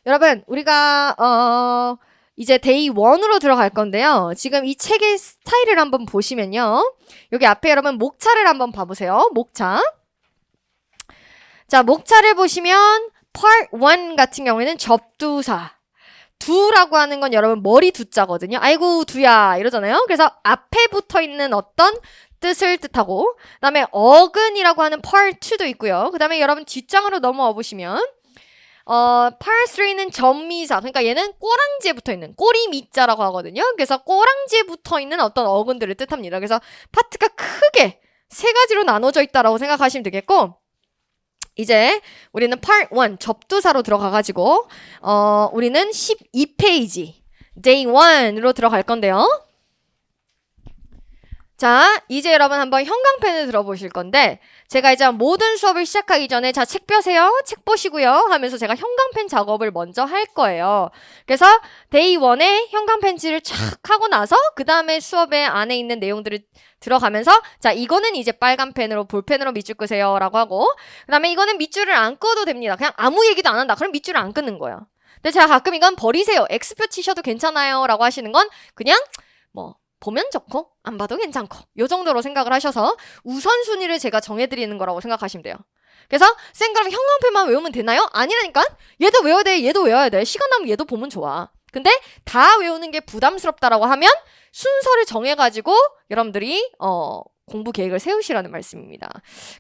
여러분, 우리가 이제 데이 1으로 들어갈 건데요. 지금 이 책의 스타일을 한번 보시면요. 여기 앞에 여러분 목차를 한번 봐보세요. 목차. 자, 목차를 보시면 Part 1 같은 경우에는 접두사. 두라고 하는 건 여러분 머리 두자거든요. 아이고 두야 이러잖아요. 그래서 앞에 붙어 있는 어떤 뜻을 뜻하고, 그 다음에 어근이라고 하는 Part 2도 있고요. 그 다음에 여러분 뒷장으로 넘어와 보시면 Part 3는 전미사. 그러니까 얘는 꼬랑지에 붙어 있는 꼬리 밑자라고 하거든요. 그래서 꼬랑지에 붙어 있는 어떤 어근들을 뜻합니다. 그래서 파트가 크게 세 가지로 나눠져 있다라고 생각하시면 되겠고, 이제 우리는 Part 1 접두사로 들어가가지고 우리는 12페이지 Day 1으로 들어갈 건데요. 자, 이제 여러분 한번 형광펜을 들어보실 건데, 제가 이제 모든 수업을 시작하기 전에 자, 책 펴세요, 책 보시고요 하면서 제가 형광펜 작업을 먼저 할 거예요. 그래서 데이 1에 형광펜질을 촥 하고 나서 그 다음에 수업에 안에 있는 내용들을 들어가면서, 자, 이거는 이제 빨간 펜으로 볼펜으로 밑줄 끄세요 라고 하고, 그 다음에 이거는 밑줄을 안 꺼도 됩니다. 그냥 아무 얘기도 안 한다. 그럼 밑줄을 안 끊는 거예요. 근데 제가 가끔 이건 버리세요, X표 치셔도 괜찮아요 라고 하시는 건 그냥 뭐 보면 좋고 안 봐도 괜찮고 요 정도로 생각을 하셔서 우선순위를 제가 정해드리는 거라고 생각하시면 돼요. 그래서 쌤 그럼 형광펜만 외우면 되나요? 아니라니까. 얘도 외워야 돼, 얘도 외워야 돼. 시간 나면 얘도 보면 좋아. 근데 다 외우는 게 부담스럽다라고 하면 순서를 정해가지고 여러분들이 공부 계획을 세우시라는 말씀입니다.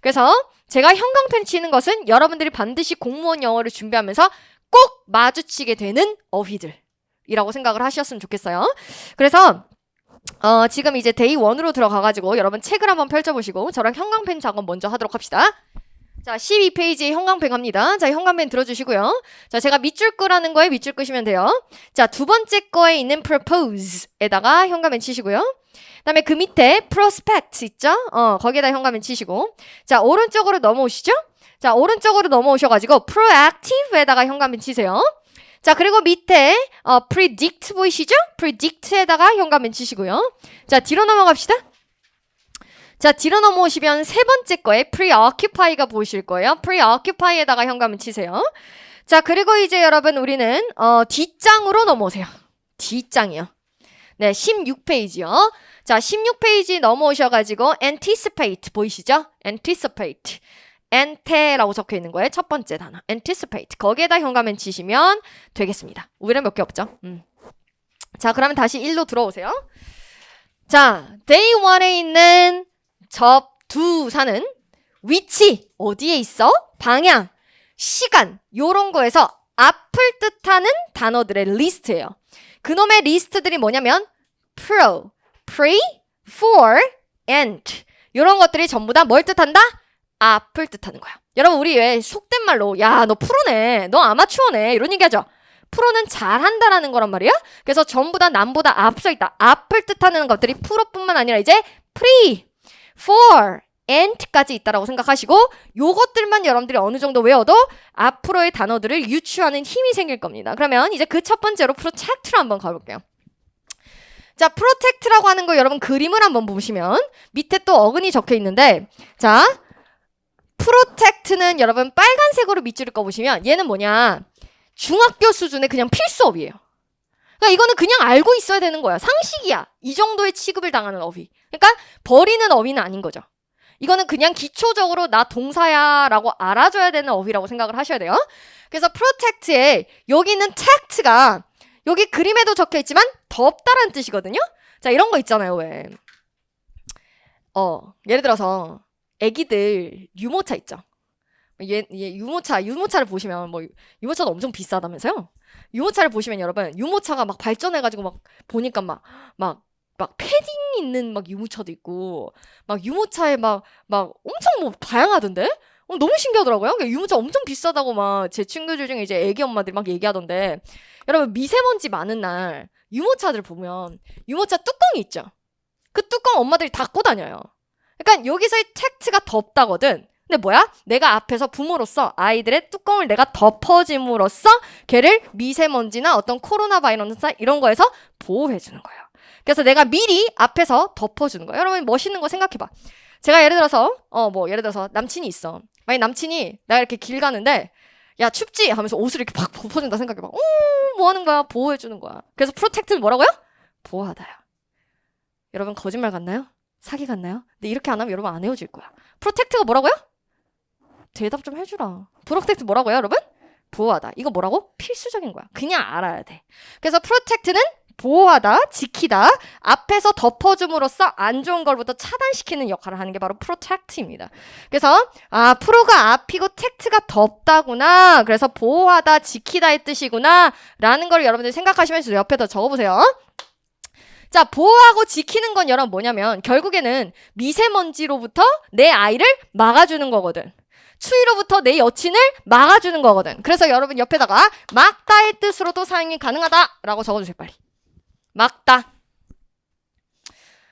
그래서 제가 형광펜 치는 것은 여러분들이 반드시 공무원 영어를 준비하면서 꼭 마주치게 되는 어휘들이라고 생각을 하셨으면 좋겠어요. 그래서 지금 이제 데이 1으로 들어가가지고 여러분 책을 한번 펼쳐보시고 저랑 형광펜 작업 먼저 하도록 합시다. 자, 12페이지에 형광펜 갑니다. 자, 형광펜 들어주시고요. 자, 제가 밑줄 끄라는 거에 밑줄 끄시면 돼요. 자, 두 번째 거에 있는 propose에다가 형광펜 치시고요. 그 다음에 그 밑에 prospect 있죠? 거기에다 형광펜 치시고. 자, 오른쪽으로 넘어오시죠? 자, 오른쪽으로 넘어오셔가지고 proactive에다가 형광펜 치세요. 자, 그리고 밑에 predict 보이시죠? predict에다가 현관펜 치시고요. 자, 뒤로 넘어갑시다. 자, 뒤로 넘어오시면 세 번째 거에 preoccupy가 보이실 거예요. preoccupy에다가 현관펜 치세요. 자, 그리고 이제 여러분 우리는 뒷장으로 넘어오세요. 뒷장이요. 네, 16페이지요. 자, 16페이지 넘어오셔가지고 anticipate 보이시죠? anticipate. ante라고 적혀 있는 거에 첫 번째 단어 anticipate, 거기에다 현관펜 치시면 되겠습니다. 우리는 몇 개 없죠. 자, 그러면 다시 1로 들어오세요. 자, day 1에 있는 접두사는 위치, 어디에 있어? 방향, 시간, 요런 거에서 앞을 뜻하는 단어들의 리스트예요. 그놈의 리스트들이 뭐냐면 pro, pre, for, and 요런 것들이 전부 다 뭘 뜻한다? 앞을 뜻하는 거야. 여러분, 우리 왜 속된 말로 야, 너 프로네, 너 아마추어네 이런 얘기하죠. 프로는 잘한다라는 거란 말이야. 그래서 전부 다 남보다 앞서 있다, 앞을 뜻하는 것들이 프로뿐만 아니라 이제 pre, for, and까지 있다라고 생각하시고, 요것들만 여러분들이 어느 정도 외워도 앞으로의 단어들을 유추하는 힘이 생길 겁니다. 그러면 이제 그 첫 번째로 protect로 한번 가볼게요. 자, protect라고 하는 거 여러분 그림을 한번 보시면 밑에 또 어근이 적혀 있는데, 자, 프로텍트는 여러분 빨간색으로 밑줄을 꺼보시면 얘는 뭐냐, 중학교 수준의 그냥 필수어휘예요. 그러니까 이거는 그냥 알고 있어야 되는 거야. 상식이야. 이 정도의 취급을 당하는 어휘. 그러니까 버리는 어휘는 아닌 거죠. 이거는 그냥 기초적으로 나 동사야 라고 알아줘야 되는 어휘라고 생각을 하셔야 돼요. 그래서 프로텍트에 여기 있는 텍트가 여기 그림에도 적혀 있지만 덮다라는 뜻이거든요. 자, 이런 거 있잖아요. 왜 예를 들어서 애기들 유모차 있죠. 유모차를 보시면 뭐 유모차도 엄청 비싸다면서요. 유모차를 보시면 여러분 유모차가 막 발전해가지고 막 보니까 막 패딩 있는 막 유모차도 있고 막 유모차에 막 엄청 뭐 다양하던데. 너무 신기하더라고요. 유모차 엄청 비싸다고 막 제 친구들 중에 이제 애기 엄마들이 막 얘기하던데, 여러분 미세먼지 많은 날 유모차들 보면 유모차 뚜껑이 있죠. 그 뚜껑 엄마들이 닫고 다녀요. 그러니까 여기서의 텍트가 덮다거든. 근데 뭐야? 내가 앞에서 부모로서 아이들의 뚜껑을 내가 덮어줌으로써 걔를 미세먼지나 어떤 코로나 바이러스 이런 거에서 보호해주는 거예요. 그래서 내가 미리 앞에서 덮어주는 거예요. 여러분 멋있는 거 생각해봐. 제가 예를 들어서 남친이 있어. 만약 남친이 나 이렇게 길 가는데 야, 춥지? 하면서 옷을 이렇게 팍 벗어준다 생각해봐. 뭐 하는 거야? 보호해주는 거야. 그래서 protect는 뭐라고요? 보호하다요. 여러분 거짓말 같나요? 사기 같나요? 근데 이렇게 안 하면 여러분 안 헤어질 거야. protect가 뭐라고요? 대답 좀 해주라. protect 뭐라고요, 여러분? 보호하다. 이거 뭐라고? 필수적인 거야. 그냥 알아야 돼. 그래서 protect는 보호하다, 지키다, 앞에서 덮어줌으로써 안 좋은 걸부터 차단시키는 역할을 하는 게 바로 protect입니다. 그래서 프로가 앞이고 tect가 덮다구나. 그래서 보호하다, 지키다의 뜻이구나 라는 걸 여러분들이 생각하시면서 옆에다 적어보세요. 자, 보호하고 지키는 건 여러분 뭐냐면 결국에는 미세먼지로부터 내 아이를 막아주는 거거든. 추위로부터 내 여친을 막아주는 거거든. 그래서 여러분 옆에다가 막다의 뜻으로도 사용이 가능하다라고 적어주세요, 빨리. 막다.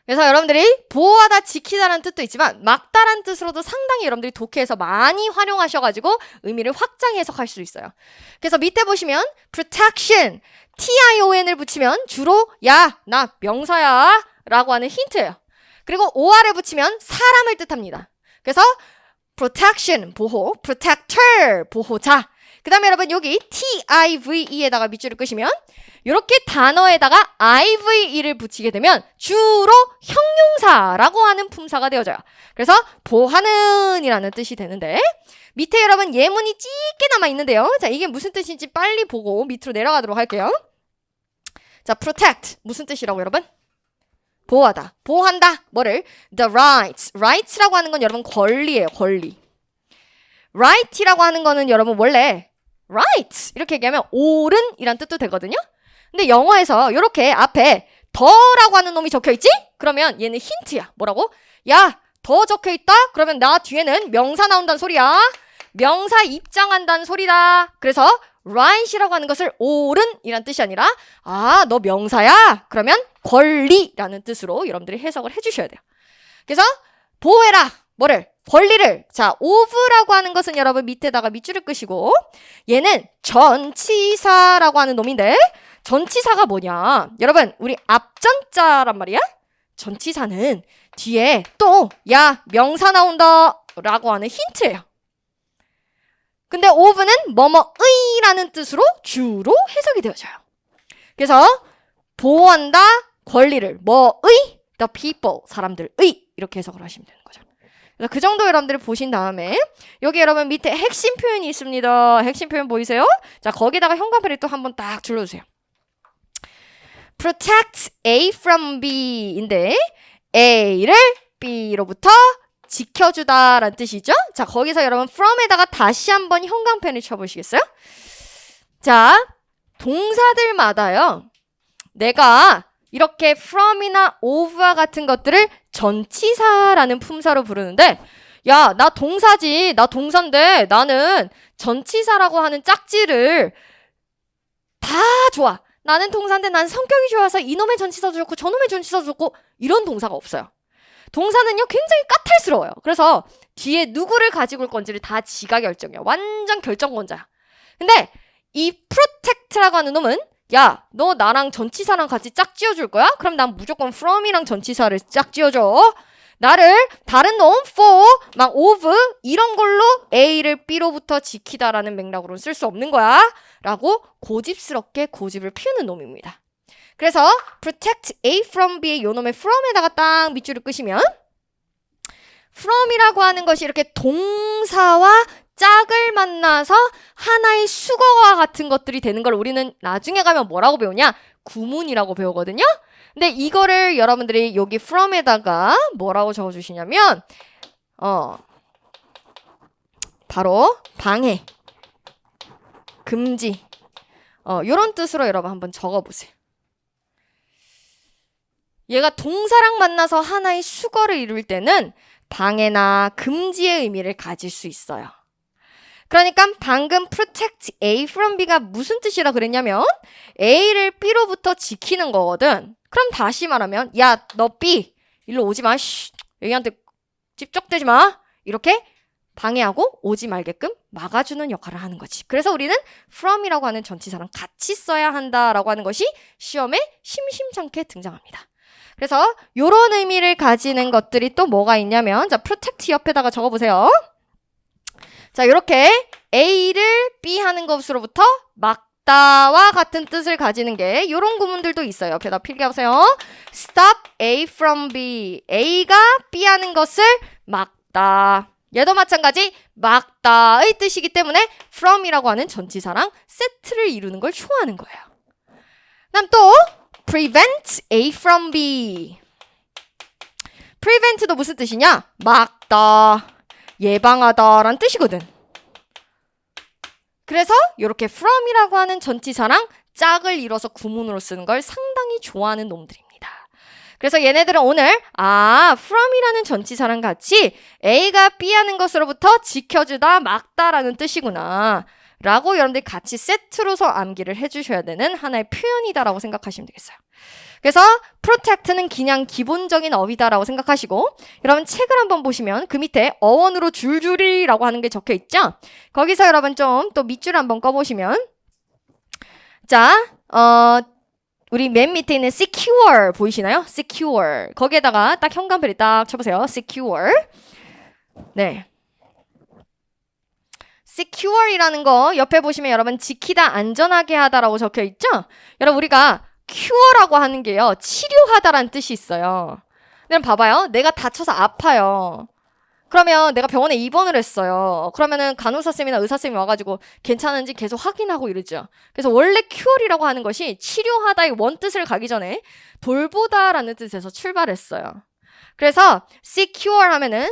그래서 여러분들이 보호하다, 지키다라는 뜻도 있지만 막다라는 뜻으로도 상당히 여러분들이 독해에서 많이 활용하셔가지고 의미를 확장 해석할 수 있어요. 그래서 밑에 보시면 protection, TION을 붙이면 주로 야, 나 명사야 라고 하는 힌트예요. 그리고 OR을 붙이면 사람을 뜻합니다. 그래서 protection, 보호, protector, 보호자. 그 다음에 여러분 여기 TIVE에다가 밑줄을 끄시면 이렇게 단어에다가 IVE를 붙이게 되면 주로 형용사라고 하는 품사가 되어져요. 그래서 보하는 이라는 뜻이 되는데 밑에 여러분 예문이 짙게 남아있는데요. 자, 이게 무슨 뜻인지 빨리 보고 밑으로 내려가도록 할게요. 자, protect 무슨 뜻이라고 여러분? 보호하다. 보호한다. 뭐를? The rights. rights라고 하는 건 여러분 권리예요. 권리. right이라고 하는 거는 여러분 원래 right 이렇게 얘기하면 옳은 이란 뜻도 되거든요. 근데 영어에서 이렇게 앞에 더라고 하는 놈이 적혀있지? 그러면 얘는 힌트야. 뭐라고? 야, 더 적혀있다? 그러면 나 뒤에는 명사 나온다는 소리야. 명사 입장한다는 소리다. 그래서 right이라고 하는 것을 옳은 이란 뜻이 아니라 너 명사야? 그러면 권리라는 뜻으로 여러분들이 해석을 해주셔야 돼요. 그래서 보호해라. 뭐를? 권리를. 자, of라고 하는 것은 여러분 밑에다가 밑줄을 끄시고 얘는 전치사라고 하는 놈인데 전치사가 뭐냐? 여러분 우리 앞전자란 말이야? 전치사는 뒤에 또 야, 명사 나온다 라고 하는 힌트예요. 근데 of는 뭐뭐의라는 뜻으로 주로 해석이 되어져요. 그래서 보호한다, 권리를 뭐의? the people, 사람들의 이렇게 해석을 하시면 되는 거죠. 그래서 그 정도 여러분들이 보신 다음에 여기 여러분 밑에 핵심 표현이 있습니다. 핵심 표현 보이세요? 자, 거기다가 현관펜을 또 한번 딱 둘러주세요. protect A from B인데 A를 B로부터 지켜주다 라는 뜻이죠. 자, 거기서 여러분 from에다가 다시 한번 형광펜을 쳐보시겠어요? 자, 동사들마다요. 내가 이렇게 from이나 of와 같은 것들을 전치사라는 품사로 부르는데 야, 나 동사지. 나 동사인데 나는 전치사라고 하는 짝지를 다 좋아. 나는 동사인데 난 성격이 좋아서 이놈의 전치사도 좋고 저놈의 전치사도 좋고 이런 동사가 없어요. 동사는요 굉장히 까탈스러워요. 그래서 뒤에 누구를 가지고 올 건지를 다 지가 결정해요. 완전 결정권자야. 근데 이 protect라고 하는 놈은 야, 너 나랑 전치사랑 같이 짝 지어줄 거야? 그럼 난 무조건 from이랑 전치사를 짝 지어줘. 나를 다른 놈 for, 막 of 이런 걸로 A를 B로부터 지키다라는 맥락으로는 쓸 수 없는 거야 라고 고집스럽게 고집을 피우는 놈입니다. 그래서 protect A from B의 요 놈의 from에다가 딱 밑줄을 끄시면 from이라고 하는 것이 이렇게 동사와 짝을 만나서 하나의 수거와 같은 것들이 되는 걸 우리는 나중에 가면 뭐라고 배우냐? 구문이라고 배우거든요. 근데 이거를 여러분들이 여기 from에다가 뭐라고 적어주시냐면 바로 방해, 금지 요런 뜻으로 여러분 한번 적어보세요. 얘가 동사랑 만나서 하나의 수거를 이룰 때는 방해나 금지의 의미를 가질 수 있어요. 그러니까 방금 protect A from B가 무슨 뜻이라 그랬냐면 A를 B로부터 지키는 거거든. 그럼 다시 말하면 야, 너 B 일로 오지 마. 여기한테 찝쩍대지 마. 이렇게 방해하고 오지 말게끔 막아주는 역할을 하는 거지. 그래서 우리는 from이라고 하는 전치사랑 같이 써야 한다라고 하는 것이 시험에 심심찮게 등장합니다. 그래서 이런 의미를 가지는 것들이 또 뭐가 있냐면 자, protect 옆에다가 적어보세요. 자, 이렇게 A를 B 하는 것으로부터 막다와 같은 뜻을 가지는 게 이런 구문들도 있어요. 옆에다 필기하세요. Stop A from B. A가 B 하는 것을 막다. 얘도 마찬가지 막다의 뜻이기 때문에 from이라고 하는 전치사랑 세트를 이루는 걸 좋아하는 거예요. 다음 또 prevent A from B. prevent도 무슨 뜻이냐? 막다, 예방하다 라는 뜻이거든. 그래서 이렇게 from이라고 하는 전치사랑 짝을 이뤄서 구문으로 쓰는 걸 상당히 좋아하는 놈들입니다. 그래서 얘네들은 오늘 from이라는 전치사랑 같이 A가 B 하는 것으로부터 지켜주다, 막다라는 뜻이구나 라고 여러분들이 같이 세트로서 암기를 해주셔야 되는 하나의 표현이다라고 생각하시면 되겠어요. 그래서 protect는 그냥 기본적인 어휘다라고 생각하시고, 여러분 책을 한번 보시면 그 밑에 어원으로 줄줄이라고 하는 게 적혀 있죠? 거기서 여러분 좀 또 밑줄 한번 꺼보시면, 자, 우리 맨 밑에 있는 secure 보이시나요? secure. 거기에다가 딱 현관표를 딱 쳐보세요. secure. 네. secure이라는 거 옆에 보시면 여러분 지키다, 안전하게 하다라고 적혀 있죠? 여러분 우리가 cure라고 하는 게요, 치료하다라는 뜻이 있어요. 그럼 봐봐요. 내가 다쳐서 아파요. 그러면 내가 병원에 입원을 했어요. 그러면은 간호사쌤이나 의사쌤이 와가지고 괜찮은지 계속 확인하고 이러죠. 그래서 원래 cure이라고 하는 것이 치료하다의 원뜻을 가기 전에 돌보다라는 뜻에서 출발했어요. 그래서 secure 하면은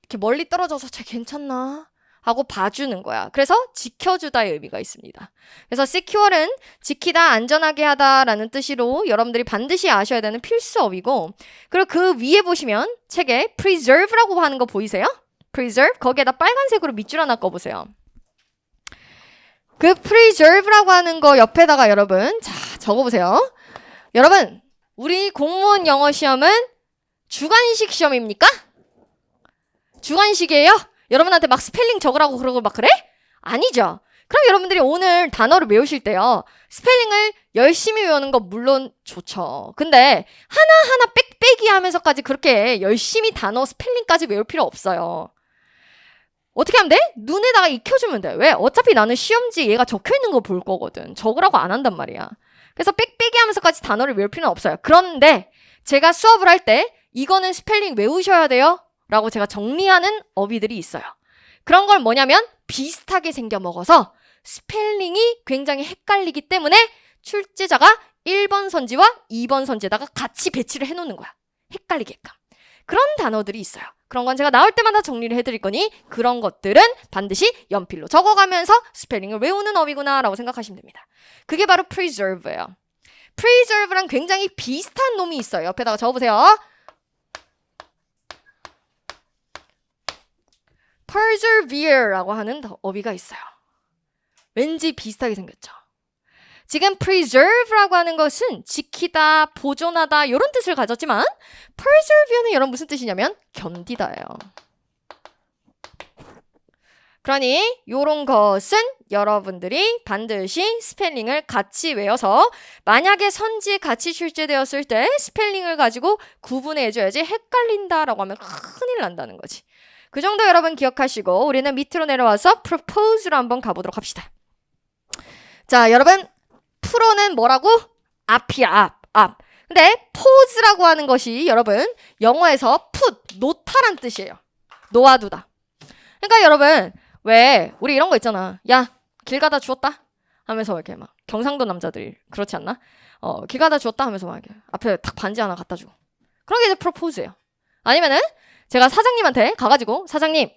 이렇게 멀리 떨어져서 쟤 괜찮나? 하고 봐주는 거야. 그래서 지켜주다의 의미가 있습니다. 그래서 secure는 지키다, 안전하게 하다라는 뜻으로 여러분들이 반드시 아셔야 되는 필수어휘고, 그리고 그 위에 보시면 책에 preserve라고 하는 거 보이세요? preserve? 거기에다 빨간색으로 밑줄 하나 꺼보세요. 그 preserve라고 하는 거 옆에다가 여러분 자 적어보세요. 여러분 우리 공무원 영어 시험은 주관식 시험입니까? 주관식이에요? 여러분한테 막 스펠링 적으라고 그러고 막 그래? 아니죠. 그럼 여러분들이 오늘 단어를 외우실 때요, 스펠링을 열심히 외우는 거 물론 좋죠. 근데 하나하나 빽빽이 하면서까지 그렇게 열심히 단어 스펠링까지 외울 필요 없어요. 어떻게 하면 돼? 눈에다가 익혀주면 돼. 왜? 어차피 나는 시험지 얘가 적혀있는 거 볼 거거든. 적으라고 안 한단 말이야. 그래서 빽빽이 하면서까지 단어를 외울 필요는 없어요. 그런데 제가 수업을 할 때 이거는 스펠링 외우셔야 돼요 라고 제가 정리하는 어휘들이 있어요. 그런 걸 뭐냐면 비슷하게 생겨 먹어서 스펠링이 굉장히 헷갈리기 때문에 출제자가 1번 선지와 2번 선지에다가 같이 배치를 해놓는 거야. 헷갈리게끔. 그런 단어들이 있어요. 그런 건 제가 나올 때마다 정리를 해드릴 거니 그런 것들은 반드시 연필로 적어가면서 스펠링을 외우는 어휘구나 라고 생각하시면 됩니다. 그게 바로 preserve예요. preserve랑 굉장히 비슷한 놈이 있어요. 옆에다가 적어보세요. persevere라고 하는 어휘가 있어요. 왠지 비슷하게 생겼죠. 지금 preserve라고 하는 것은 지키다, 보존하다 이런 뜻을 가졌지만 persevere는 여러분 무슨 뜻이냐면 견디다예요. 그러니 이런 것은 여러분들이 반드시 스펠링을 같이 외워서 만약에 선지에 같이 출제되었을 때 스펠링을 가지고 구분해줘야지 헷갈린다라고 하면 큰일 난다는 거지. 그 정도 여러분 기억하시고 우리는 밑으로 내려와서 propose로 한번 가보도록 합시다. 자, 여러분 프로는 뭐라고? 앞이야, 앞. 근데 pose라고 하는 것이 여러분 영어에서 put, 놓다란 뜻이에요. 놓아두다. 그러니까 여러분 왜 우리 이런 거 있잖아. 야, 길 가다 주웠다 하면서 이렇게 막 경상도 남자들이 그렇지 않나? 길 가다 주웠다 하면서 막 이렇게 앞에 딱 반지 하나 갖다 주고. 그런 게 이제 propose예요. 아니면은 제가 사장님한테 가가지고 사장님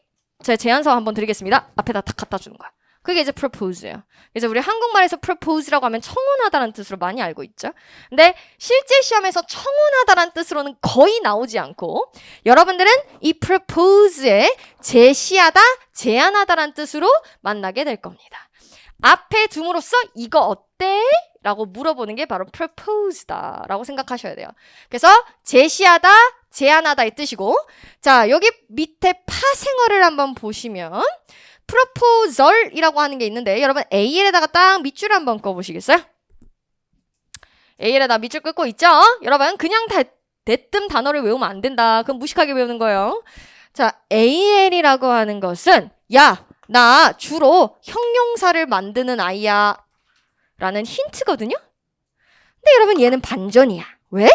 제 제안서 한번 드리겠습니다. 앞에다 딱 갖다 주는 거야. 그게 이제 propose예요. 그래서 우리 한국말에서 propose라고 하면 청혼하다라는 뜻으로 많이 알고 있죠. 근데 실제 시험에서 청혼하다라는 뜻으로는 거의 나오지 않고 여러분들은 이 propose에 제시하다, 제안하다라는 뜻으로 만나게 될 겁니다. 앞에 둠으로써 이거 어때? 라고 물어보는 게 바로 propose다 라고 생각하셔야 돼요. 그래서 제시하다, 제안하다의 뜻이고, 자 여기 밑에 파생어를 한번 보시면 proposal이라고 하는 게 있는데 여러분 AL에다가 딱 밑줄 한번 꺼보시겠어요? AL에다 밑줄 긋고 있죠? 여러분 그냥 대뜸 단어를 외우면 안 된다. 그럼 무식하게 외우는 거예요. 자 AL이라고 하는 것은 야 나 주로 형용사를 만드는 아이야 라는 힌트거든요. 근데 여러분 얘는 반전이야. 왜?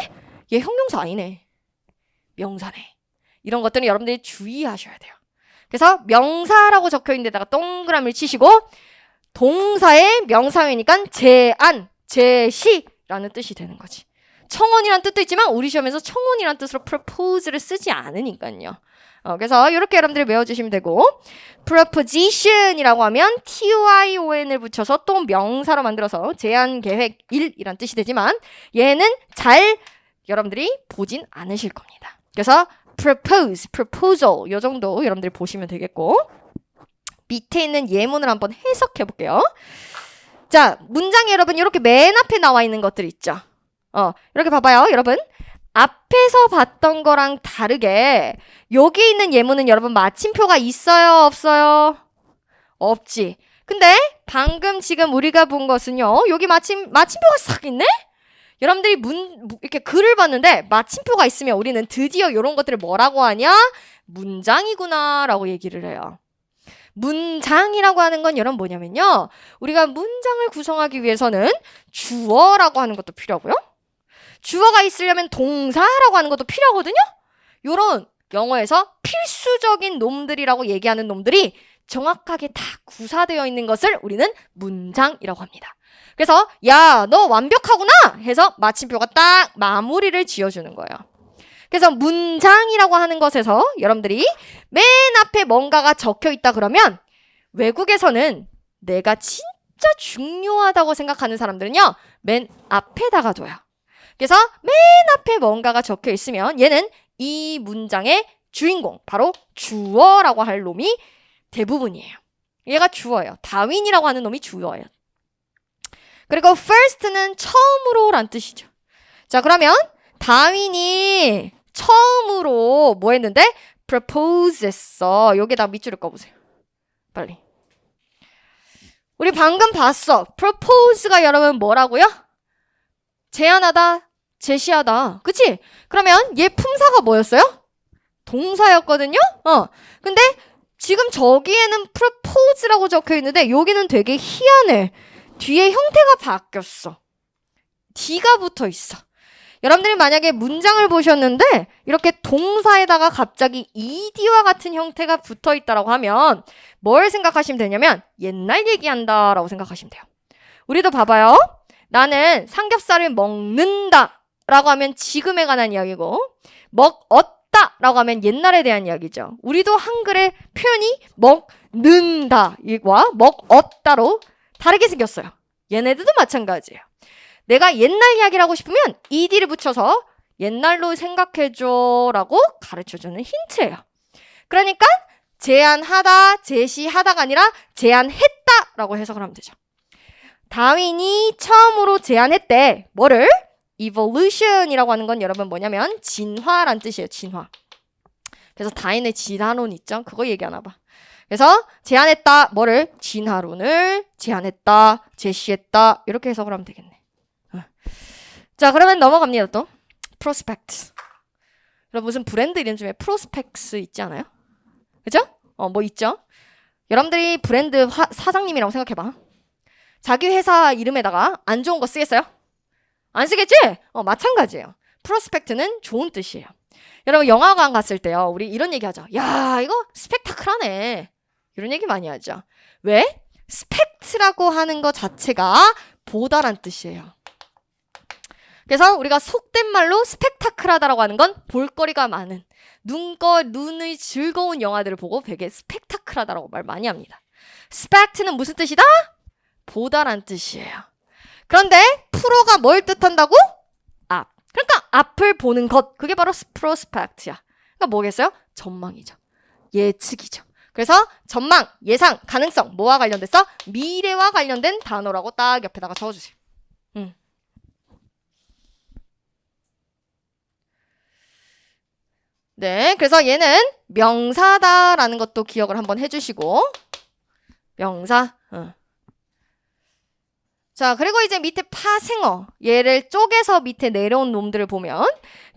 얘 형용사 아니네. 명사네. 이런 것들은 여러분들이 주의하셔야 돼요. 그래서 명사라고 적혀있는 데다가 동그라미를 치시고 동사의 명사회니까 제안, 제시라는 뜻이 되는 거지. 청혼이란 뜻도 있지만 우리 시험에서 청혼이란 뜻으로 propose를 쓰지 않으니까요. 그래서 이렇게 여러분들이 외워주시면 되고 proposition이라고 하면 TOION을 붙여서 또 명사로 만들어서 제안, 계획, 일이란 뜻이 되지만 얘는 잘 여러분들이 보진 않으실 겁니다. 그래서 propose, proposal 이 정도 여러분들이 보시면 되겠고 밑에 있는 예문을 한번 해석해 볼게요. 자, 문장에 여러분 이렇게 맨 앞에 나와 있는 것들 있죠. 이렇게 봐봐요. 여러분 앞에서 봤던 거랑 다르게 여기 있는 예문은 여러분 마침표가 있어요? 없어요? 없지. 근데 방금 지금 우리가 본 것은요. 여기 마침표가 싹 있네? 여러분들이 이렇게 글을 봤는데 마침표가 있으면 우리는 드디어 이런 것들을 뭐라고 하냐? 문장이구나 라고 얘기를 해요. 문장이라고 하는 건 여러분 뭐냐면요. 우리가 문장을 구성하기 위해서는 주어라고 하는 것도 필요하고요. 주어가 있으려면 동사라고 하는 것도 필요하거든요. 요런 영어에서 필수적인 놈들이라고 얘기하는 놈들이 정확하게 다 구사되어 있는 것을 우리는 문장이라고 합니다. 그래서 야, 너 완벽하구나 해서 마침표가 딱 마무리를 지어주는 거예요. 그래서 문장이라고 하는 것에서 여러분들이 맨 앞에 뭔가가 적혀 있다 그러면 외국에서는 내가 진짜 중요하다고 생각하는 사람들은요. 맨 앞에다가 둬요. 그래서 맨 앞에 뭔가가 적혀 있으면 얘는 이 문장의 주인공, 바로 주어라고 할 놈이 대부분이에요. 얘가 주어예요. 다윈이라고 하는 놈이 주어예요. 그리고 first는 처음으로 란 뜻이죠. 자, 그러면 다윈이 처음으로 뭐 했는데? propose 했어. 여기다 밑줄을 꺼보세요. 빨리. 우리 방금 봤어. propose가 여러분 뭐라고요? 제안하다, 제시하다. 그치? 그러면 얘 품사가 뭐였어요? 동사였거든요? 근데 지금 저기에는 propose라고 적혀 있는데 여기는 되게 희한해. 뒤에 형태가 바뀌었어. D가 붙어 있어. 여러분들이 만약에 문장을 보셨는데 이렇게 동사에다가 갑자기 ed와 같은 형태가 붙어 있다라고 하면 뭘 생각하시면 되냐면 옛날 얘기한다라고 생각하시면 돼요. 우리도 봐봐요. 나는 삼겹살을 먹는다 라고 하면 지금에 관한 이야기고 먹었다 라고 하면 옛날에 대한 이야기죠. 우리도 한글의 표현이 먹는다와 먹었다로 다르게 생겼어요. 얘네들도 마찬가지예요. 내가 옛날 이야기를 하고 싶으면 ed를 붙여서 옛날로 생각해줘 라고 가르쳐주는 힌트예요. 그러니까 제안하다, 제시하다가 아니라 제안했다 라고 해석을 하면 되죠. 다윈이 처음으로 제안했대. 뭐를? evolution이라고 하는 건 여러분 뭐냐면 진화란 뜻이에요. 진화. 그래서 다윈의 진화론 있죠? 그거 얘기하나 봐. 그래서 제안했다. 뭐를? 진화론을 제안했다. 제시했다. 이렇게 해석을 하면 되겠네. 자, 그러면 넘어갑니다. 또 프로스펙트. 여러분 무슨 브랜드 이름 중에 프로스펙스 있지 않아요? 그죠? 뭐 있죠? 여러분들이 브랜드 사장님이라고 생각해봐. 자기 회사 이름에다가 안 좋은 거 쓰겠어요? 안 쓰겠지? 마찬가지예요. 프로스펙트는 좋은 뜻이에요. 여러분 영화관 갔을 때요. 우리 이런 얘기 하죠. 야, 이거 스펙타클하네. 이런 얘기 많이 하죠. 왜? 스펙트라고 하는 것 자체가 보다란 뜻이에요. 그래서 우리가 속된 말로 스펙타클하다라고 하는 건 볼거리가 많은 눈의 즐거운 영화들을 보고 되게 스펙타클하다라고 말 많이 합니다. 스펙트는 무슨 뜻이다? 보다란 뜻이에요. 그런데 프로가 뭘 뜻한다고? 앞. 그러니까 앞을 보는 것. 그게 바로 프로스펙트야. 그러니까 뭐겠어요? 전망이죠. 예측이죠. 그래서 전망, 예상, 가능성 뭐와 관련돼서? 미래와 관련된 단어라고 딱 옆에다가 적어주세요. 네, 그래서 얘는 명사다라는 것도 기억을 한번 해주시고 명사. 자, 그리고 이제 밑에 파생어 얘를 쪼개서 밑에 내려온 놈들을 보면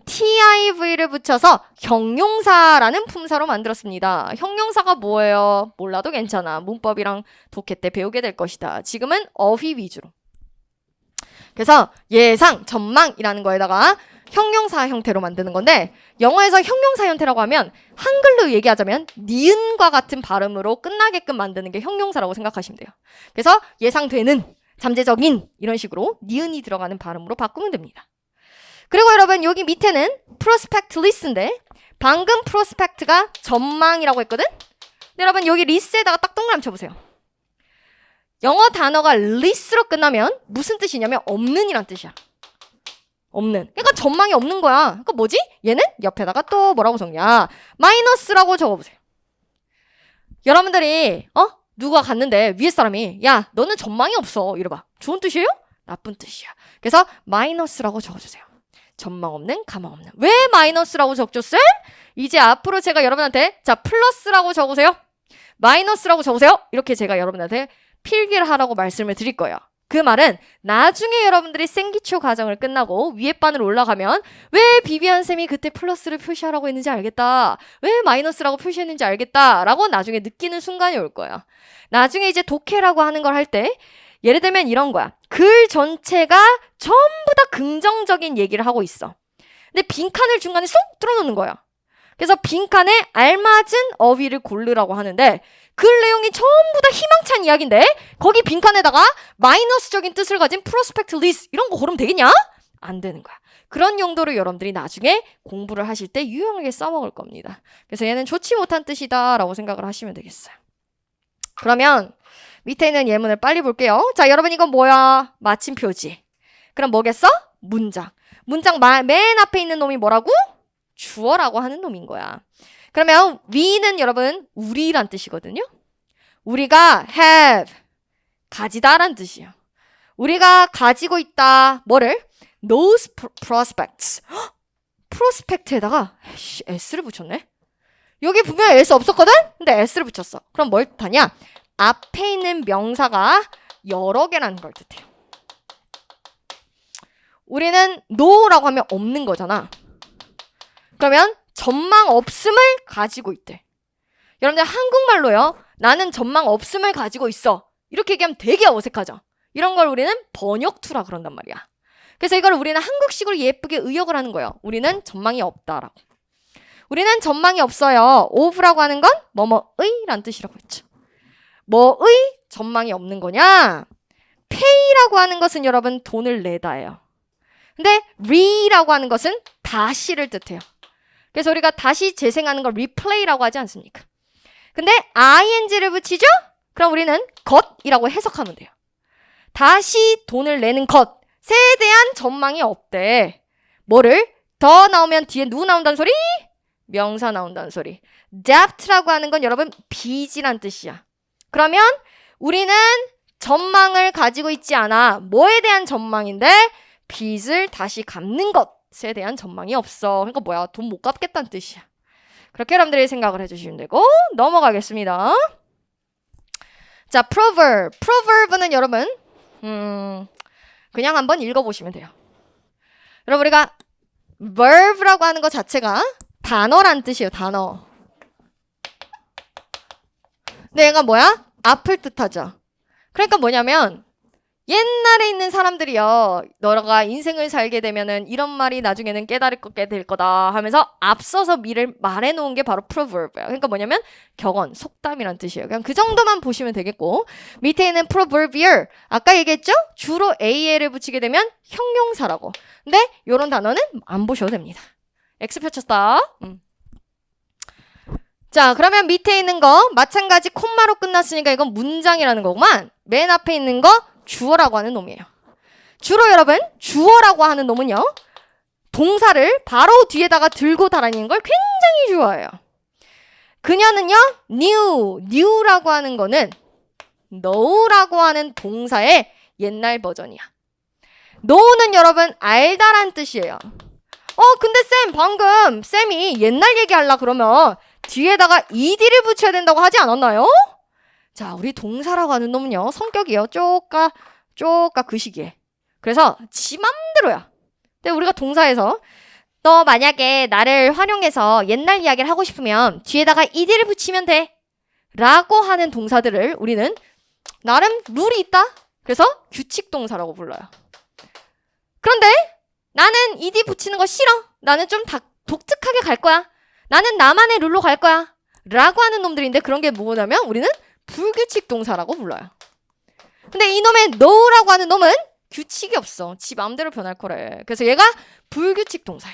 TIV를 붙여서 형용사라는 품사로 만들었습니다. 형용사가 뭐예요? 몰라도 괜찮아. 문법이랑 독해 때 배우게 될 것이다. 지금은 어휘 위주로. 그래서 예상, 전망이라는 거에다가 형용사 형태로 만드는 건데 영어에서 형용사 형태라고 하면 한글로 얘기하자면 니은과 같은 발음으로 끝나게끔 만드는 게 형용사라고 생각하시면 돼요. 그래서 예상되는, 잠재적인 이런 식으로 니은이 들어가는 발음으로 바꾸면 됩니다. 그리고 여러분 여기 밑에는 prospectless인데 방금 prospect가 전망이라고 했거든? 근데 여러분 여기 list에다가 딱 동그라미 쳐보세요. 영어 단어가 list로 끝나면 무슨 뜻이냐면 없는이란 뜻이야. 없는. 그러니까 전망이 없는 거야. 그러니까 뭐지? 얘는 옆에다가 또 뭐라고 적냐? 마이너스라고 적어보세요. 여러분들이 누가 갔는데 위에 사람이 야 너는 전망이 없어 이래봐. 좋은 뜻이에요? 나쁜 뜻이야. 그래서 마이너스라고 적어주세요. 전망 없는, 가망 없는. 왜 마이너스라고 적죠, 쌤? 이제 앞으로 제가 여러분한테 자 플러스라고 적으세요. 마이너스라고 적으세요. 이렇게 제가 여러분한테 필기를 하라고 말씀을 드릴 거예요. 그 말은 나중에 여러분들이 생기초 과정을 끝나고 위에 반으로 올라가면 왜 비비안 쌤이 그때 플러스를 표시하라고 했는지 알겠다. 왜 마이너스라고 표시했는지 알겠다. 라고 나중에 느끼는 순간이 올 거예요. 나중에 이제 독해라고 하는 걸 할 때 예를 들면 이런 거야. 글 전체가 전부 다 긍정적인 얘기를 하고 있어. 근데 빈칸을 중간에 쏙 뚫어놓는 거야. 그래서 빈칸에 알맞은 어휘를 고르라고 하는데 글 내용이 전부 다 희망찬 이야기인데 거기 빈칸에다가 마이너스적인 뜻을 가진 prospectless 이런 거 고르면 되겠냐? 안 되는 거야. 그런 용도로 여러분들이 나중에 공부를 하실 때 유용하게 써먹을 겁니다. 그래서 얘는 좋지 못한 뜻이다 라고 생각을 하시면 되겠어요. 그러면 밑에 있는 예문을 빨리 볼게요. 자, 여러분 이건 뭐야? 마침표지. 그럼 뭐겠어? 문장. 문장 맨 앞에 있는 놈이 뭐라고? 주어라고 하는 놈인 거야. 그러면 we는 여러분 우리란 뜻이거든요. 우리가 have 가지다란 뜻이에요. 우리가 가지고 있다. 뭐를? those prospects. 프로스펙트에다가 s를 붙였네. 여기 분명 s 없었거든? 근데 s를 붙였어. 그럼 뭘 뜻하냐? 앞에 있는 명사가 여러 개라는 걸 뜻해요. 우리는 no라고 하면 없는 거잖아. 그러면 전망 없음을 가지고 있대. 여러분들 한국말로요. 나는 전망 없음을 가지고 있어. 이렇게 얘기하면 되게 어색하죠. 이런 걸 우리는 번역투라 그런단 말이야. 그래서 이걸 우리는 한국식으로 예쁘게 의역을 하는 거예요. 우리는 전망이 없다라고. 우리는 전망이 없어요. of라고 하는 건 뭐뭐의 라는 뜻이라고 했죠. 뭐의 전망이 없는 거냐? pay라고 하는 것은 여러분 돈을 내다예요. 근데 re라고 하는 것은 다시를 뜻해요. 그래서 우리가 다시 재생하는 걸 replay라고 하지 않습니까? 근데 ing를 붙이죠? 그럼 우리는 것이라고 해석하면 돼요. 다시 돈을 내는 것에 대한 전망이 없대. 뭐를? 더 나오면 뒤에 누구 나온다는 소리? 명사 나온다는 소리. debt라고 하는 건 여러분 빚이란 뜻이야. 그러면 우리는 전망을 가지고 있지 않아. 뭐에 대한 전망인데? 빚을 다시 갚는 것에 대한 전망이 없어. 그러니까 뭐야? 돈 못 갚겠다는 뜻이야. 그렇게 여러분들이 생각을 해주시면 되고 넘어가겠습니다. 자, proverb. proverb는 여러분 그냥 한번 읽어보시면 돼요. 여러분 우리가 verb라고 하는 것 자체가 단어란 뜻이에요. 단어. 근데 얘가 뭐야? 앞을 뜻하죠. 그러니까 뭐냐면 옛날에 있는 사람들이요. 너가 인생을 살게 되면은 이런 말이 나중에는 깨달게 될 거다 하면서 앞서서 미래를 말해놓은 게 바로 proverb예요. 그러니까 뭐냐면 격언, 속담이란 뜻이에요. 그냥 그 정도만 보시면 되겠고 밑에 있는 proverbial 아까 얘기했죠? 주로 AL을 붙이게 되면 형용사라고. 근데 이런 단어는 안 보셔도 됩니다. X 펼쳤다. 자, 그러면 밑에 있는 거 마찬가지 콤마로 끝났으니까 이건 문장이라는 거구만. 맨 앞에 있는 거 주어라고 하는 놈이에요. 주로 여러분 주어라고 하는 놈은요. 동사를 바로 뒤에다가 들고 다니는 걸 굉장히 좋아해요. 그녀는요. new라고 하는 거는 know라고 하는 동사의 옛날 버전이야. know는 여러분 알다란 뜻이에요. 근데 쌤 방금 쌤이 옛날 얘기하려 그러면 뒤에다가 ed를 붙여야 된다고 하지 않았나요? 자, 우리 동사라고 하는 놈은요. 성격이요. 쪼까 그 시기에. 그래서 지 맘대로야. 근데 우리가 동사에서 너 만약에 나를 활용해서 옛날 이야기를 하고 싶으면 뒤에다가 ed를 붙이면 돼. 라고 하는 동사들을 우리는 나름 룰이 있다. 그래서 규칙 동사라고 불러요. 그런데 나는 ed 붙이는 거 싫어. 나는 좀 독특하게 갈 거야. 나는 나만의 룰로 갈 거야. 라고 하는 놈들인데 그런 게 뭐냐면 우리는 불규칙 동사라고 불러요. 근데 이놈의 no라고 하는 놈은 규칙이 없어. 지 마음대로 변할 거래. 그래서 얘가 불규칙 동사야.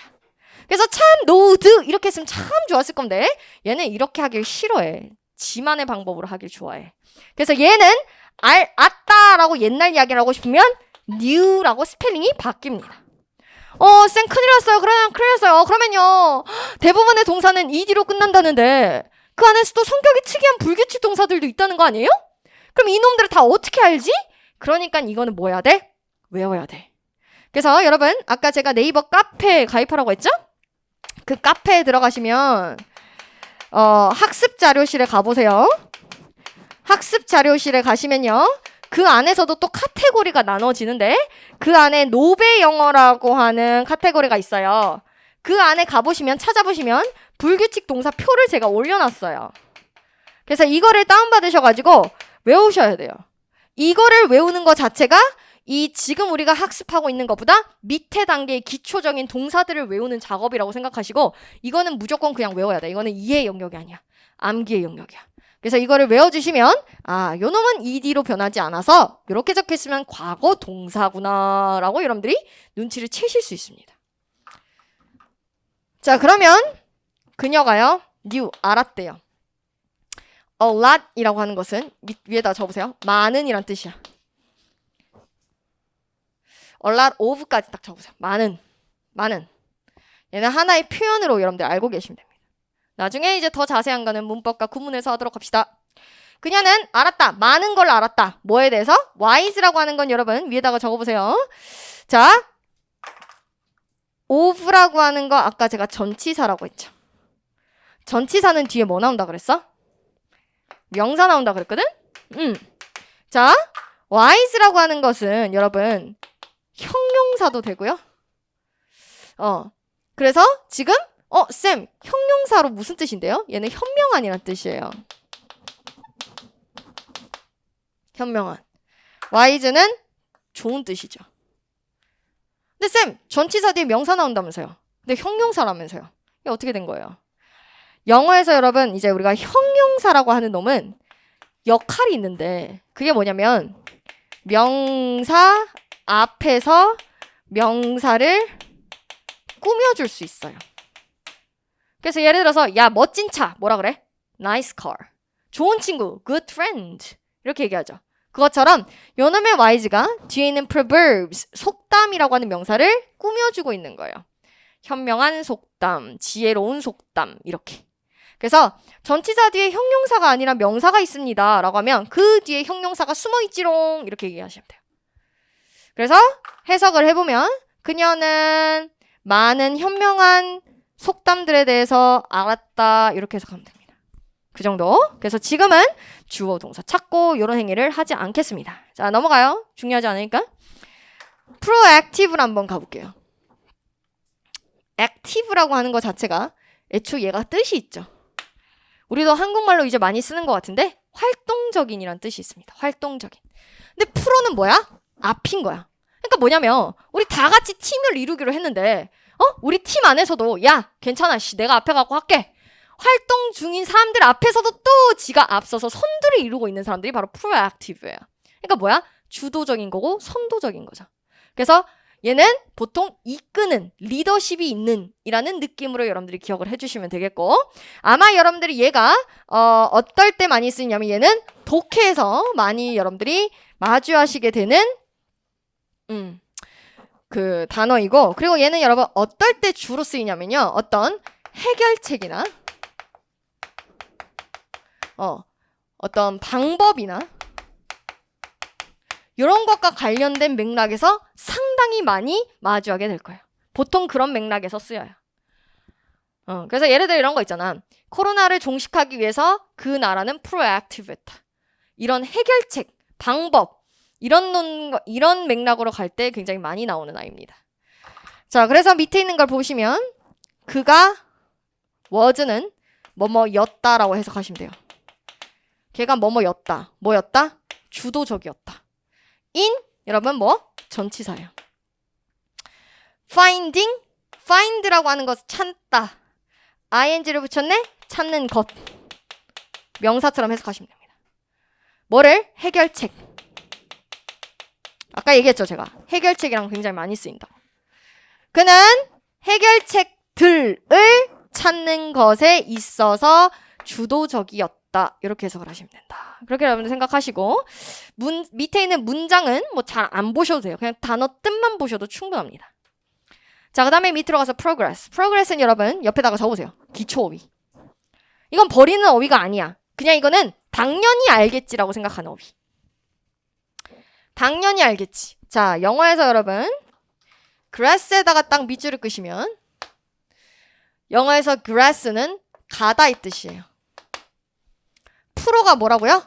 그래서 참 knowed 이렇게 했으면 참 좋았을 건데 얘는 이렇게 하길 싫어해. 지만의 방법으로 하길 좋아해. 그래서 얘는 알았다라고 옛날 이야기를 하고 싶으면 new라고 스펠링이 바뀝니다. 쌤 큰일 났어요. 큰일 났어요. 그러면요. 대부분의 동사는 ed로 끝난다는데 그 안에서도 성격이 특이한 불규칙 동사들도 있다는 거 아니에요? 그럼 이놈들을 다 어떻게 알지? 그러니까 이거는 뭐 해야 돼? 외워야 돼. 그래서 여러분 아까 제가 네이버 카페에 가입하라고 했죠? 그 카페에 들어가시면 학습 자료실에 가보세요. 학습 자료실에 가시면요. 그 안에서도 또 카테고리가 나눠지는데 그 안에 노베 영어라고 하는 카테고리가 있어요. 그 안에 가보시면 찾아보시면 불규칙 동사 표를 제가 올려놨어요. 그래서 이거를 다운받으셔가지고 외우셔야 돼요. 이거를 외우는 것 자체가 이 지금 우리가 학습하고 있는 것보다 밑에 단계의 기초적인 동사들을 외우는 작업이라고 생각하시고 이거는 무조건 그냥 외워야 돼. 이거는 이해 영역이 아니야. 암기의 영역이야. 그래서 이거를 외워주시면 요 놈은 ed로 변하지 않아서 이렇게 적혀있으면 과거 동사구나 라고 여러분들이 눈치를 채실 수 있습니다. 자 그러면 그녀가요. knew 알았대요. a lot 이라고 하는 것은 위에다 적어보세요. 많은 이란 뜻이야. a lot of까지 딱 적어보세요. 많은. 얘는 하나의 표현으로 여러분들 알고 계시면 됩니다. 나중에 이제 더 자세한 거는 문법과 구문에서 하도록 합시다. 그녀는 알았다. 많은 걸 알았다. 뭐에 대해서? wise라고 하는 건 여러분 위에다가 적어보세요. 자, of라고 하는 거 아까 제가 전치사라고 했죠. 전치사는 뒤에 뭐 나온다 그랬어? 명사 나온다 그랬거든? 자, wise라고 하는 것은 여러분 형용사도 되고요. 그래서 지금 쌤, 형용사로 무슨 뜻인데요? 얘는 현명한이란 뜻이에요. 현명한. wise는 좋은 뜻이죠. 근데 쌤, 전치사 뒤에 명사 나온다면서요. 근데 형용사라면서요. 이게 어떻게 된 거예요? 영어에서 여러분 이제 우리가 형용사라고 하는 놈은 역할이 있는데 그게 뭐냐면 명사 앞에서 명사를 꾸며줄 수 있어요. 그래서 예를 들어서 야 멋진 차 뭐라 그래? Nice car. 좋은 친구 good friend 이렇게 얘기하죠. 그것처럼 요놈의 wise가 뒤에 있는 proverbs 속담이라고 하는 명사를 꾸며주고 있는 거예요. 현명한 속담, 지혜로운 속담 이렇게. 그래서 전치사 뒤에 형용사가 아니라 명사가 있습니다 라고 하면 그 뒤에 형용사가 숨어있지롱 이렇게 얘기하시면 돼요. 그래서 해석을 해보면 그녀는 많은 현명한 속담들에 대해서 알았다 이렇게 해석하면 됩니다. 그 정도. 그래서 지금은 주어 동사 찾고 이런 행위를 하지 않겠습니다. 자 넘어가요. 중요하지 않으니까. proactive로 한번 가볼게요. active라고 하는 것 자체가 애초에 얘가 뜻이 있죠. 우리도 한국말로 이제 많이 쓰는 것 같은데 활동적인이란 뜻이 있습니다. 활동적인. 근데 프로는 뭐야? 앞인 거야. 그러니까 뭐냐면 우리 다 같이 팀을 이루기로 했는데 우리 팀 안에서도 야 괜찮아 내가 앞에 가고 할게. 활동 중인 사람들 앞에서도 또 지가 앞서서 선두를 이루고 있는 사람들이 바로 proactive예요. 그러니까 뭐야? 주도적인 거고 선도적인 거죠. 그래서 얘는 보통 이끄는, 리더십이 있는 이라는 느낌으로 여러분들이 기억을 해주시면 되겠고 아마 여러분들이 얘가 어떨 때 많이 쓰이냐면 얘는 독해에서 많이 여러분들이 마주하시게 되는 그 단어이고 그리고 얘는 여러분 어떨 때 주로 쓰이냐면요. 어떤 해결책이나 어떤 방법이나 이런 것과 관련된 맥락에서 상당히 많이 마주하게 될 거예요. 보통 그런 맥락에서 쓰여요. 그래서 예를 들어 이런 거 있잖아. 코로나를 종식하기 위해서 그 나라는 proactive했다. 이런 해결책, 방법 이런 맥락으로 갈 때 굉장히 많이 나오는 아이입니다. 자, 그래서 밑에 있는 걸 보시면 그가 was는 뭐뭐였다라고 해석하시면 돼요. 걔가 뭐뭐였다. 뭐였다? 주도적이었다. in 여러분 뭐? 전치사예요. find라고 하는 것을 찾다. ing를 붙였네? 찾는 것. 명사처럼 해석하시면 됩니다. 뭐를? 해결책. 아까 얘기했죠, 제가. 해결책이랑 굉장히 많이 쓰인다. 그는 해결책들을 찾는 것에 있어서 주도적이었다. 이렇게 해석을 하시면 된다. 그렇게 여러분들 생각하시고 밑에 있는 문장은 뭐 잘 안 보셔도 돼요. 그냥 단어 뜻만 보셔도 충분합니다. 자, 그 다음에 밑으로 가서 progress는 여러분 옆에다가 적으세요. 기초 어휘. 이건 버리는 어휘가 아니야. 그냥 이거는 당연히 알겠지라고 생각하는 어휘. 당연히 알겠지. 자, 영어에서 여러분 grass에다가 딱 밑줄을 끄시면 영어에서 grass는 가다 이 뜻이에요. 프로가 뭐라고요?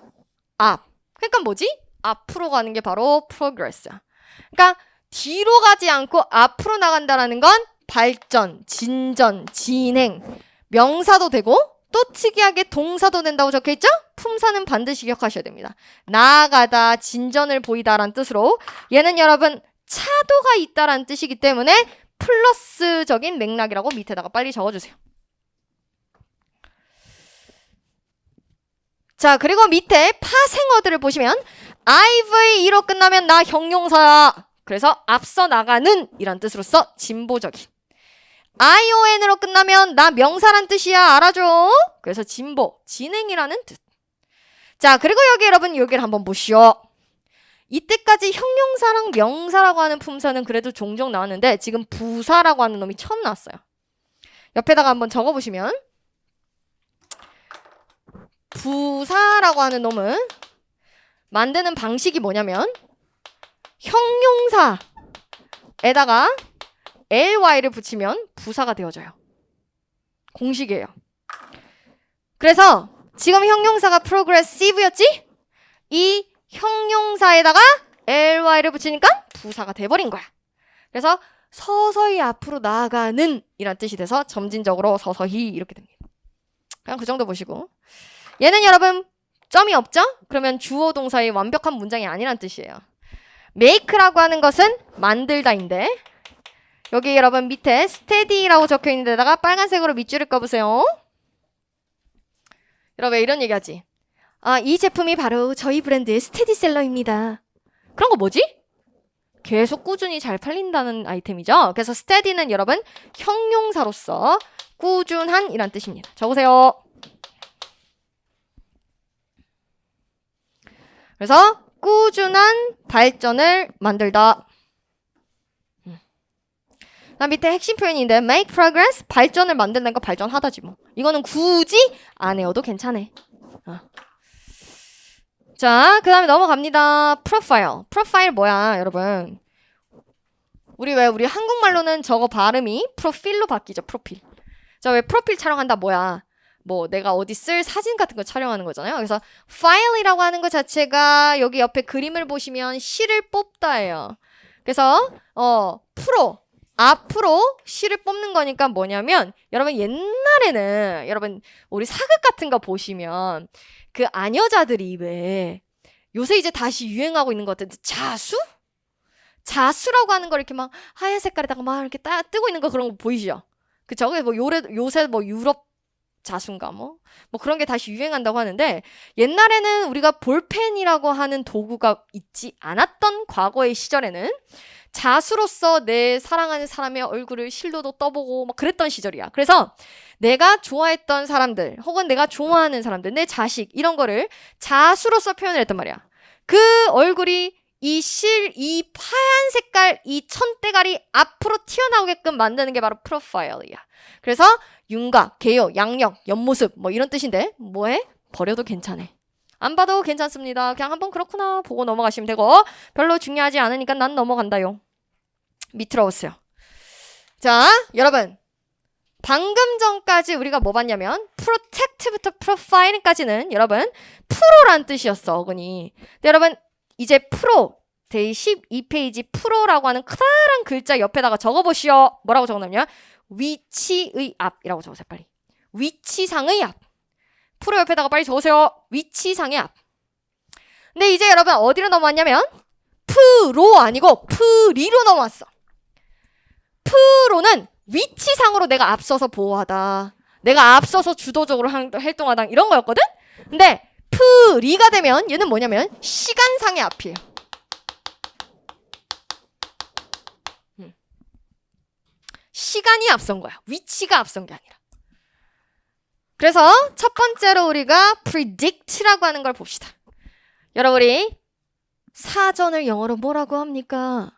앞. 그러니까 뭐지? 앞으로 가는 게 바로 progress야. 그러니까 뒤로 가지 않고 앞으로 나간다라는 건 발전, 진전, 진행, 명사도 되고 또 특이하게 동사도 된다고 적혀있죠? 품사는 반드시 기억하셔야 됩니다. 나아가다, 진전을 보이다라는 뜻으로 얘는 여러분 차도가 있다라는 뜻이기 때문에 플러스적인 맥락이라고 밑에다가 빨리 적어주세요. 자, 그리고 밑에 파생어들을 보시면 IVE로 끝나면 나 형용사야. 그래서 앞서 나가는 이란 뜻으로서 진보적인. ION으로 끝나면 나 명사란 뜻이야. 알아줘. 그래서 진보, 진행이라는 뜻. 자, 그리고 여기 여러분 여기를 한번 보시오. 이때까지 형용사랑 명사라고 하는 품사는 그래도 종종 나왔는데 지금 부사라고 하는 놈이 처음 나왔어요. 옆에다가 한번 적어보시면 부사라고 하는 놈은 만드는 방식이 뭐냐면 형용사에다가 ly를 붙이면 부사가 되어져요. 공식이에요. 그래서 지금 형용사가 progressive였지? 이 형용사에다가 ly를 붙이니까 부사가 돼버린 거야. 그래서 서서히 앞으로 나아가는 이란 뜻이 돼서 점진적으로 서서히 이렇게 됩니다. 그냥 그 정도 보시고 얘는 여러분 점이 없죠? 그러면 주어 동사의 완벽한 문장이 아니란 뜻이에요. make라고 하는 것은 만들다인데 여기 여러분 밑에 steady라고 적혀있는 데다가 빨간색으로 밑줄을 꺼보세요. 여러분 이런 얘기하지. 아, 이 제품이 바로 저희 브랜드의 스테디셀러입니다. 그런 거 뭐지? 계속 꾸준히 잘 팔린다는 아이템이죠. 그래서 steady는 여러분 형용사로서 꾸준한 이란 뜻입니다. 적으세요. 그래서 꾸준한 발전을 만들다. 나 밑에 핵심 표현인데 make progress, 발전을 만든다는 거 발전하다지 뭐. 이거는 굳이 안 외워도 괜찮아. 자, 그 다음에 넘어갑니다. 프로파일 뭐야 여러분. 우리 한국말로는 저거 발음이 프로필로 바뀌죠. 프로필. 자, 왜 프로필 촬영한다 뭐야. 뭐 내가 어디 쓸 사진 같은 거 촬영하는 거잖아요. 그래서 파일이라고 하는 것 자체가 여기 옆에 그림을 보시면 실을 뽑다예요. 그래서 앞으로 실을 뽑는 거니까 뭐냐면 여러분 옛날에는 여러분 우리 사극 같은 거 보시면 그 아녀자들이 왜 요새 이제 다시 유행하고 있는 것 같은데 자수라고 하는 거 이렇게 막 하얀 색깔에다가 막 이렇게 뜨고 있는 거 그런 거 보이시죠? 그쵸? 뭐 요새 뭐 유럽 자수인가 뭐 그런 게 다시 유행한다고 하는데 옛날에는 우리가 볼펜이라고 하는 도구가 있지 않았던 과거의 시절에는 자수로서 내 사랑하는 사람의 얼굴을 실로도 떠보고 막 그랬던 시절이야. 그래서 내가 좋아했던 사람들 혹은 내가 좋아하는 사람들, 내 자식 이런 거를 자수로서 표현을 했단 말이야. 그 얼굴이 이 하얀 색깔, 이 천대가리 앞으로 튀어나오게끔 만드는 게 바로 프로파일이야. 그래서 윤곽, 개요, 양력, 옆모습 뭐 이런 뜻인데 뭐해? 버려도 괜찮아. 안 봐도 괜찮습니다. 그냥 한번 그렇구나 보고 넘어가시면 되고 별로 중요하지 않으니까 난 넘어간다요. 밑으로 오세요. 자, 여러분 방금 전까지 우리가 뭐 봤냐면 protect부터 profile까지는 여러분 프로란 뜻이었어. 어근이. 근데 여러분 이제 데이 12페이지 프로라고 하는 커다란 글자 옆에다가 적어보시오. 뭐라고 적어놨냐? 위치의 앞이라고 적으세요. 빨리. 위치상의 앞. 프로 옆에다가 빨리 적으세요. 위치상의 앞. 근데 이제 여러분 어디로 넘어왔냐면 프로 아니고 프리로 넘어왔어. 프로는 위치상으로 내가 앞서서 보호하다. 내가 앞서서 주도적으로 활동하다. 이런 거였거든? 근데 프리가 되면 얘는 뭐냐면 시간상의 앞이에요. 시간이 앞선 거야. 위치가 앞선 게 아니라. 그래서 첫 번째로 우리가 predict라고 하는 걸 봅시다. 여러분이 사전을 영어로 뭐라고 합니까?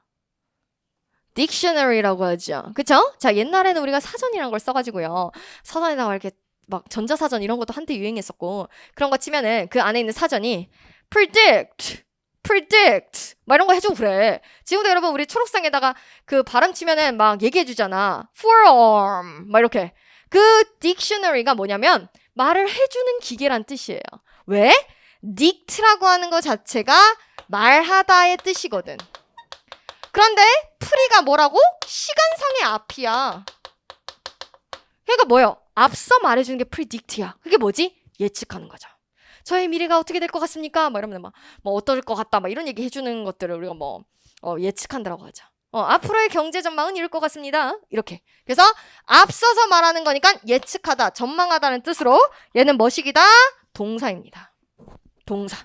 dictionary라고 하죠. 그쵸? 자, 옛날에는 우리가 사전이라는 걸 써가지고요. 사전에다가 이렇게 막 전자사전 이런 것도 한때 유행했었고 그런 거 치면은 그 안에 있는 사전이 predict 막 이런 거 해주고 그래. 지금도 여러분 우리 초록상에다가 그 발음 치면은 막 얘기해주잖아. forearm 막 이렇게. 그 dictionary가 뭐냐면 말을 해주는 기계란 뜻이에요. 왜? dict라고 하는 거 자체가 말하다의 뜻이거든. 그런데 프리가 뭐라고? 시간상의 앞이야. 그러니까 뭐요? 앞서 말해주는 게 predict야. 그게 뭐지? 예측하는 거죠. 저의 미래가 어떻게 될 것 같습니까? 막 이러면 뭐 어떨 것 같다. 막 이런 얘기 해주는 것들을 우리가 예측한다라고 하죠. 앞으로의 경제 전망은 이럴 것 같습니다. 이렇게. 그래서 앞서서 말하는 거니까 예측하다, 전망하다는 뜻으로 얘는 뭐시기다? 동사입니다. 동사.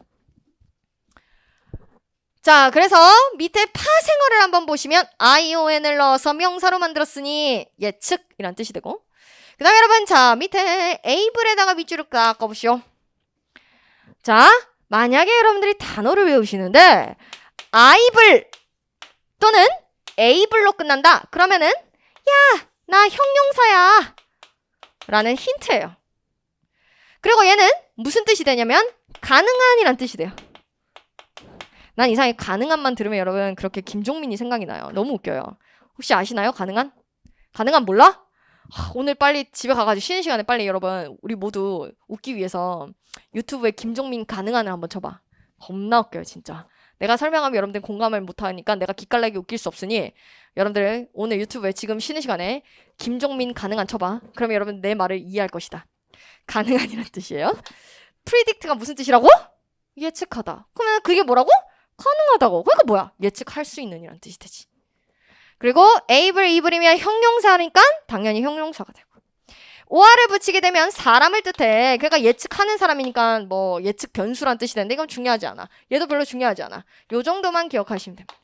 자, 그래서 밑에 파생어를 한번 보시면 ION을 넣어서 명사로 만들었으니 예측이란 뜻이 되고 그 다음에 여러분 자 밑에 able에다가 밑줄을 깎아 보시오. 자, 만약에 여러분들이 단어를 외우시는데 able 또는 able로 끝난다. 그러면은 야, 나 형용사야 라는 힌트예요. 그리고 얘는 무슨 뜻이 되냐면 가능한이란 뜻이 돼요. 난 이상하게 가능한만 들으면 여러분 그렇게 김종민이 생각이 나요. 너무 웃겨요. 혹시 아시나요? 가능한? 가능한 몰라? 오늘 빨리 집에 가가지고 쉬는 시간에 빨리 여러분 우리 모두 웃기 위해서 유튜브에 김종민 가능한을 한번 쳐봐. 겁나 웃겨요 진짜. 내가 설명하면 여러분들 공감을 못하니까 내가 기깔나게 웃길 수 없으니 여러분들 오늘 유튜브에 지금 쉬는 시간에 김종민 가능한 쳐봐. 그러면 여러분 내 말을 이해할 것이다. 가능한이란 뜻이에요. predict가 무슨 뜻이라고? 예측하다. 그러면 그게 뭐라고? 가능하다고. 그러니까 뭐야? 예측할 수 있는 이란 뜻이 되지. 그리고 able이면 형용사니까 당연히 형용사가 되고 or를 붙이게 되면 사람을 뜻해. 그러니까 예측하는 사람이니까 뭐 예측 변수란 뜻이 되는데 이건 중요하지 않아. 얘도 별로 중요하지 않아. 요 정도만 기억하시면 됩니다.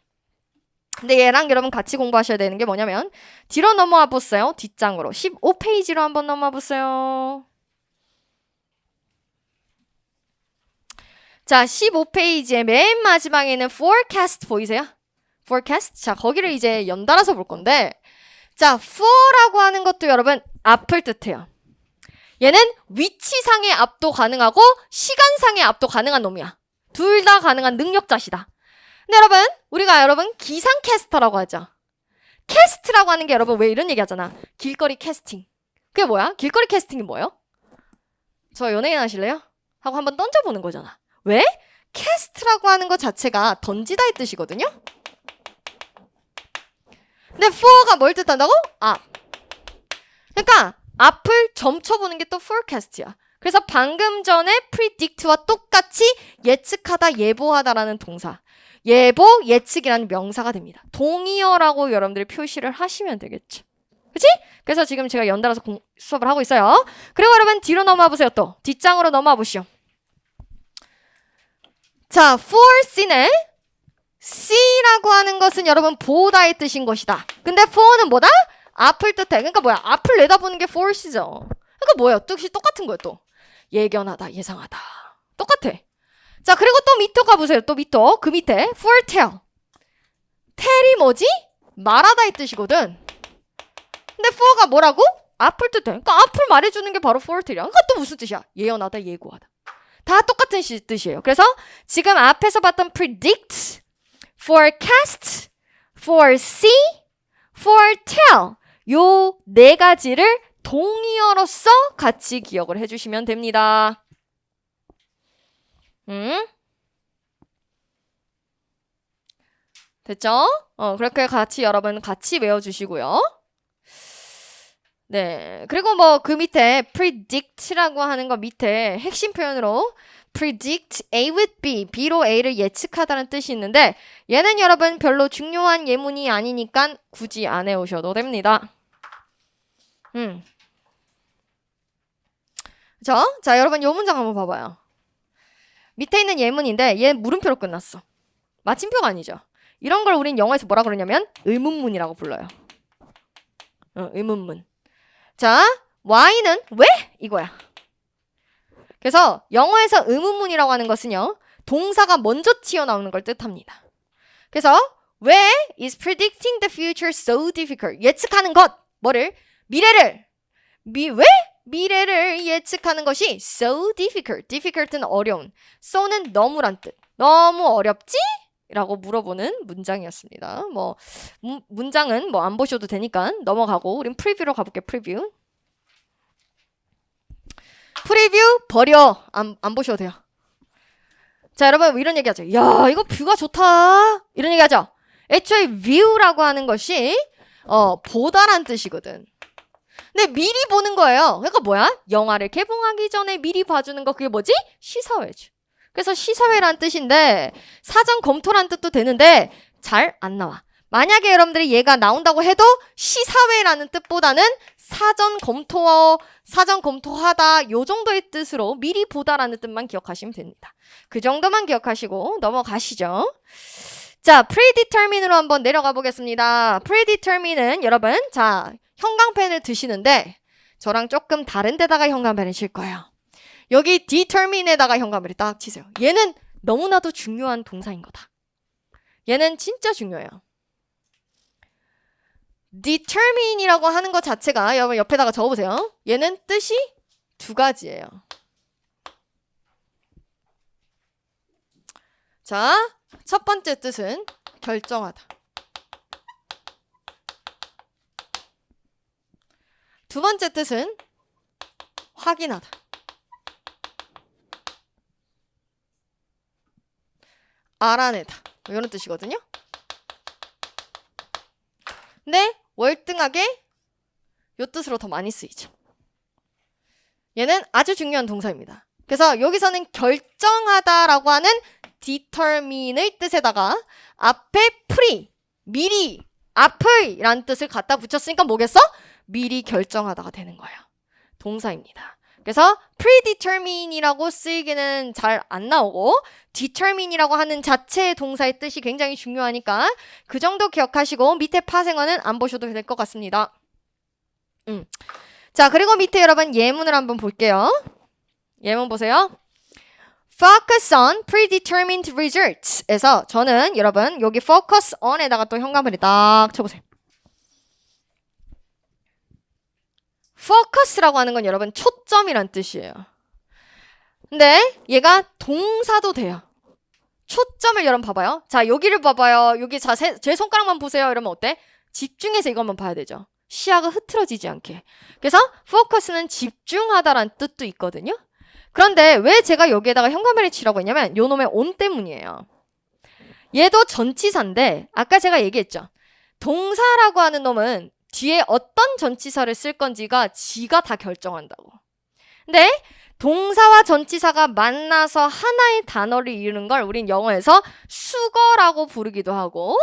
근데 얘랑 여러분 같이 공부하셔야 되는 게 뭐냐면 뒤로 넘어와 보세요. 뒷장으로 15페이지로 한번 넘어와 보세요. 자, 15페이지의 맨 마지막에는 forecast 보이세요? forecast? 자, 거기를 이제 연달아서 볼 건데 자, for라고 하는 것도 여러분 앞을 뜻해요. 얘는 위치상의 앞도 가능하고 시간상의 앞도 가능한 놈이야. 둘 다 가능한 능력자시다. 근데 여러분 기상캐스터라고 하죠. 캐스트라고 하는 게 여러분 왜 이런 얘기 하잖아. 길거리 캐스팅. 그게 뭐야? 길거리 캐스팅이 뭐예요? 저 연예인 하실래요? 하고 한번 던져보는 거잖아. 왜? 캐스트라고 하는 것 자체가 던지다의 뜻이거든요. 근데 for가 뭘 뜻한다고? 앞. 그러니까 앞을 점쳐보는 게 또 forecast야. 그래서 방금 전에 predict와 똑같이 예측하다, 예보하다라는 동사. 예보, 예측이라는 명사가 됩니다. 동의어라고 여러분들이 표시를 하시면 되겠죠. 그치? 그래서 지금 제가 연달아서 수업을 하고 있어요. 그리고 여러분 뒤로 넘어와 보세요. 또 뒷장으로 넘어와 보시오. 자, foresee는 C라고 하는 것은 여러분 보다의 뜻인 것이다. 근데 for는 뭐다? 앞을 뜻해. 그러니까 뭐야? 앞을 내다보는 게 foresee죠. 그러니까 뭐야? 뜻이 똑같은 거예요. 또 예견하다, 예상하다. 똑같아. 자, 그리고 또 밑에 가보세요. 또 밑에. 그 밑에 foretell. tell이 뭐지? 말하다의 뜻이거든. 근데 for가 뭐라고? 앞을 뜻해. 그러니까 앞을 말해주는 게 바로 foretell이야. 그러니까 또 무슨 뜻이야? 예언하다, 예고하다. 다 똑같은 뜻이에요. 그래서 지금 앞에서 봤던 predict, forecast, foresee, foretell 요 네 가지를 동의어로서 같이 기억을 해주시면 됩니다. 됐죠? 그렇게 같이 여러분 같이 외워주시고요. 네. 그리고 뭐 그 밑에 predict라고 하는 거 밑에 핵심 표현으로 predict A with B, B로 A를 예측하다는 뜻이 있는데 얘는 여러분 별로 중요한 예문이 아니니까 굳이 안 해오셔도 됩니다. 자, 여러분 요 문장 한번 봐봐요. 밑에 있는 예문인데 얘 물음표로 끝났어. 마침표가 아니죠. 이런 걸 우린 영어에서 뭐라 그러냐면 의문문이라고 불러요. 의문문. 자, why는 왜? 이거야. 그래서 영어에서 의문문이라고 하는 것은요. 동사가 먼저 튀어나오는 걸 뜻합니다. 그래서 왜 is predicting the future so difficult? 예측하는 것. 뭐를? 미래를. 왜? 미래를 예측하는 것이 so difficult. difficult는 어려운. so는 너무란 뜻. 너무 어렵지? 라고 물어보는 문장이었습니다. 뭐 문장은 뭐 안 보셔도 되니까 넘어가고 우린 프리뷰로 가볼게. 프리뷰 버려. 안 보셔도 돼요. 자, 여러분 이런 얘기 하죠. 야, 이거 뷰가 좋다. 이런 얘기 하죠. 애초에 view라고 하는 것이 보다란 뜻이거든. 근데 미리 보는 거예요. 그러니까 뭐야? 영화를 개봉하기 전에 미리 봐주는 거 그게 뭐지? 시사회죠. 그래서 시사회란 뜻인데 사전 검토란 뜻도 되는데 잘 안 나와. 만약에 여러분들이 얘가 나온다고 해도 시사회라는 뜻보다는 사전 검토하다 요 정도의 뜻으로 미리 보다라는 뜻만 기억하시면 됩니다. 그 정도만 기억하시고 넘어가시죠. 자, predetermine으로 한번 내려가 보겠습니다. predetermine은 여러분 자 형광펜을 드시는데 저랑 조금 다른 데다가 형광펜을 칠 거예요. 여기 determine에다가 형광펜을 딱 치세요. 얘는 너무나도 중요한 동사인 거다. 얘는 진짜 중요해요. determine이라고 하는 것 자체가 여러분 옆에다가 적어보세요. 얘는 뜻이 두 가지예요. 자, 첫 번째 뜻은 결정하다. 두 번째 뜻은 확인하다. 알아내다. 이런 뜻이거든요. 근데 월등하게 요 뜻으로 더 많이 쓰이죠. 얘는 아주 중요한 동사입니다. 그래서 여기서는 결정하다라고 하는 determine의 뜻에다가 앞에 미리, 앞의 라는 뜻을 갖다 붙였으니까 뭐겠어? 미리 결정하다가 되는 거예요. 동사입니다. 그래서 predetermine이라고 쓰이기는 잘 안 나오고 determine이라고 하는 자체의 동사의 뜻이 굉장히 중요하니까 그 정도 기억하시고 밑에 파생어는 안 보셔도 될 것 같습니다. 자, 그리고 밑에 여러분 예문을 한번 볼게요. 예문 보세요. Focus on predetermined results 에서 저는 여러분 여기 focus on에다가 또 형광펜을 딱 쳐보세요. focus라고 하는 건 여러분 초점이란 뜻이에요. 근데 얘가 동사도 돼요. 초점을 여러분 봐봐요. 자, 여기를 봐봐요. 여기 자, 제 손가락만 보세요. 이러면 어때? 집중해서 이것만 봐야 되죠. 시야가 흐트러지지 않게. 그래서 focus는 집중하다란 뜻도 있거든요. 그런데 왜 제가 여기에다가 형광펜을 치라고 했냐면 요 놈의 on 때문이에요. 얘도 전치사인데 아까 제가 얘기했죠. 동사라고 하는 놈은 뒤에 어떤 전치사를 쓸 건지가 지가 다 결정한다고. 근데 동사와 전치사가 만나서 하나의 단어를 이루는 걸 우린 영어에서 수거라고 부르기도 하고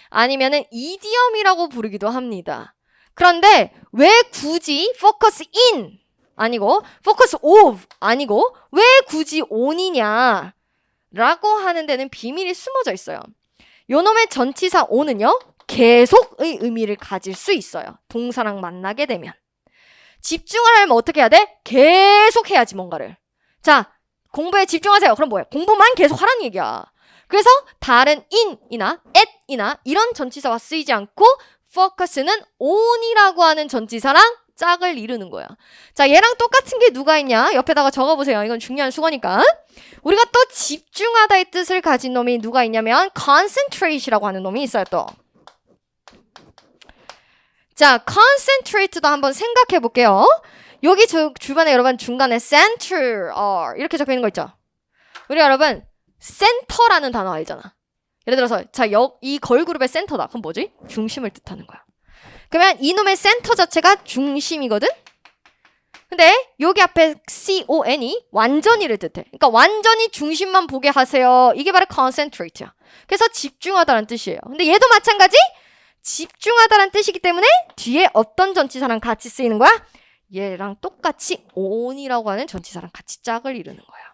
아니면은 이디엄이라고 부르기도 합니다. 그런데 왜 굳이 focus in 아니고 focus of 아니고 왜 굳이 on이냐 라고 하는 데는 비밀이 숨어져 있어요. 요놈의 전치사 on은요 계속의 의미를 가질 수 있어요. 동사랑 만나게 되면. 집중을 하려면 어떻게 해야 돼? 계속 해야지 뭔가를. 자, 공부에 집중하세요. 그럼 뭐야? 공부만 계속 하라는 얘기야. 그래서 다른 in이나 at이나 이런 전치사와 쓰이지 않고 focus는 on이라고 하는 전치사랑 짝을 이루는 거야. 자, 얘랑 똑같은 게 누가 있냐? 옆에다가 적어보세요. 이건 중요한 수거니까. 우리가 또 집중하다의 뜻을 가진 놈이 누가 있냐면 concentrate이라고 하는 놈이 있어요 또. 자, concentrate도 한번 생각해 볼게요. 여기 주변에 여러분 중간에 center 이렇게 적혀 있는 거 있죠? 우리 여러분 center라는 단어 알잖아. 예를 들어서 이 걸그룹의 센터다. 그럼 뭐지? 중심을 뜻하는 거야. 그러면 이놈의 센터 자체가 중심이거든? 근데 여기 앞에 con이 완전히를 뜻해. 그러니까 완전히 중심만 보게 하세요. 이게 바로 concentrate야. 그래서 집중하다라는 뜻이에요. 근데 얘도 마찬가지? 집중하다라는 뜻이기 때문에 뒤에 어떤 전치사랑 같이 쓰이는 거야? 얘랑 똑같이 on이라고 하는 전치사랑 같이 짝을 이루는 거야.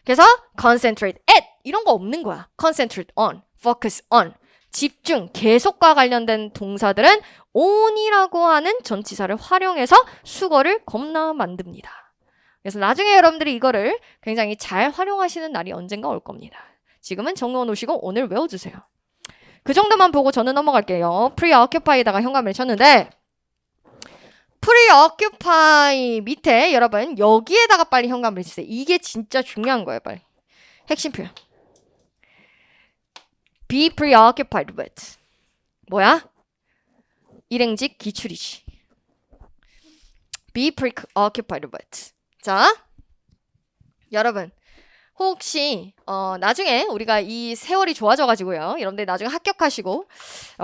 그래서 concentrate at 이런 거 없는 거야. concentrate on, focus on. 집중, 계속과 관련된 동사들은 on이라고 하는 전치사를 활용해서 수거를 겁나 만듭니다. 그래서 나중에 여러분들이 이거를 굉장히 잘 활용하시는 날이 언젠가 올 겁니다. 지금은 정리해 놓으시고 오늘 외워주세요. 그 정도만 보고 저는 넘어갈게요. preoccupy에다가 현관을 쳤는데 preoccupy 밑에 여러분 여기에다가 빨리 현관을 치세요. 이게 진짜 중요한 거예요. 빨리. 핵심 표현. Be preoccupied with. 뭐야? 일행직 기출이지. Be preoccupied with. 자, 여러분 혹시 나중에 우리가 이 세월이 좋아져가지고요. 여러분들 나중에 합격하시고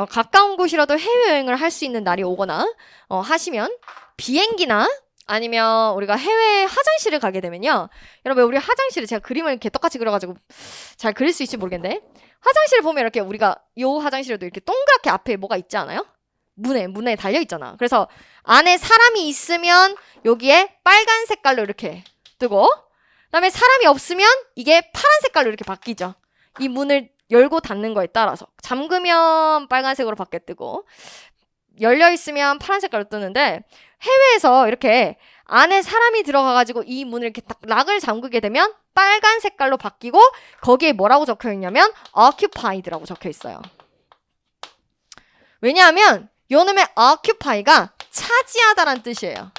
가까운 곳이라도 해외여행을 할 수 있는 날이 오거나 하시면 비행기나 아니면 우리가 해외 화장실을 가게 되면요. 여러분 우리 화장실을 제가 그림을 이렇게 똑같이 그려가지고 잘 그릴 수 있을지 모르겠는데 화장실 보면 이렇게 우리가 요 화장실에도 이렇게 동그랗게 앞에 뭐가 있지 않아요? 문에 달려 있잖아. 그래서 안에 사람이 있으면 여기에 빨간 색깔로 이렇게 뜨고 그다음에 사람이 없으면 이게 파란 색깔로 이렇게 바뀌죠. 이 문을 열고 닫는 거에 따라서 잠그면 빨간색으로 바뀌어 뜨고 열려 있으면 파란 색깔로 뜨는데 해외에서 이렇게 안에 사람이 들어가가지고 이 문을 이렇게 딱 락을 잠그게 되면 빨간 색깔로 바뀌고 거기에 뭐라고 적혀 있냐면 occupied라고 적혀 있어요. 왜냐하면 요놈의 occupy가 차지하다란 뜻이에요.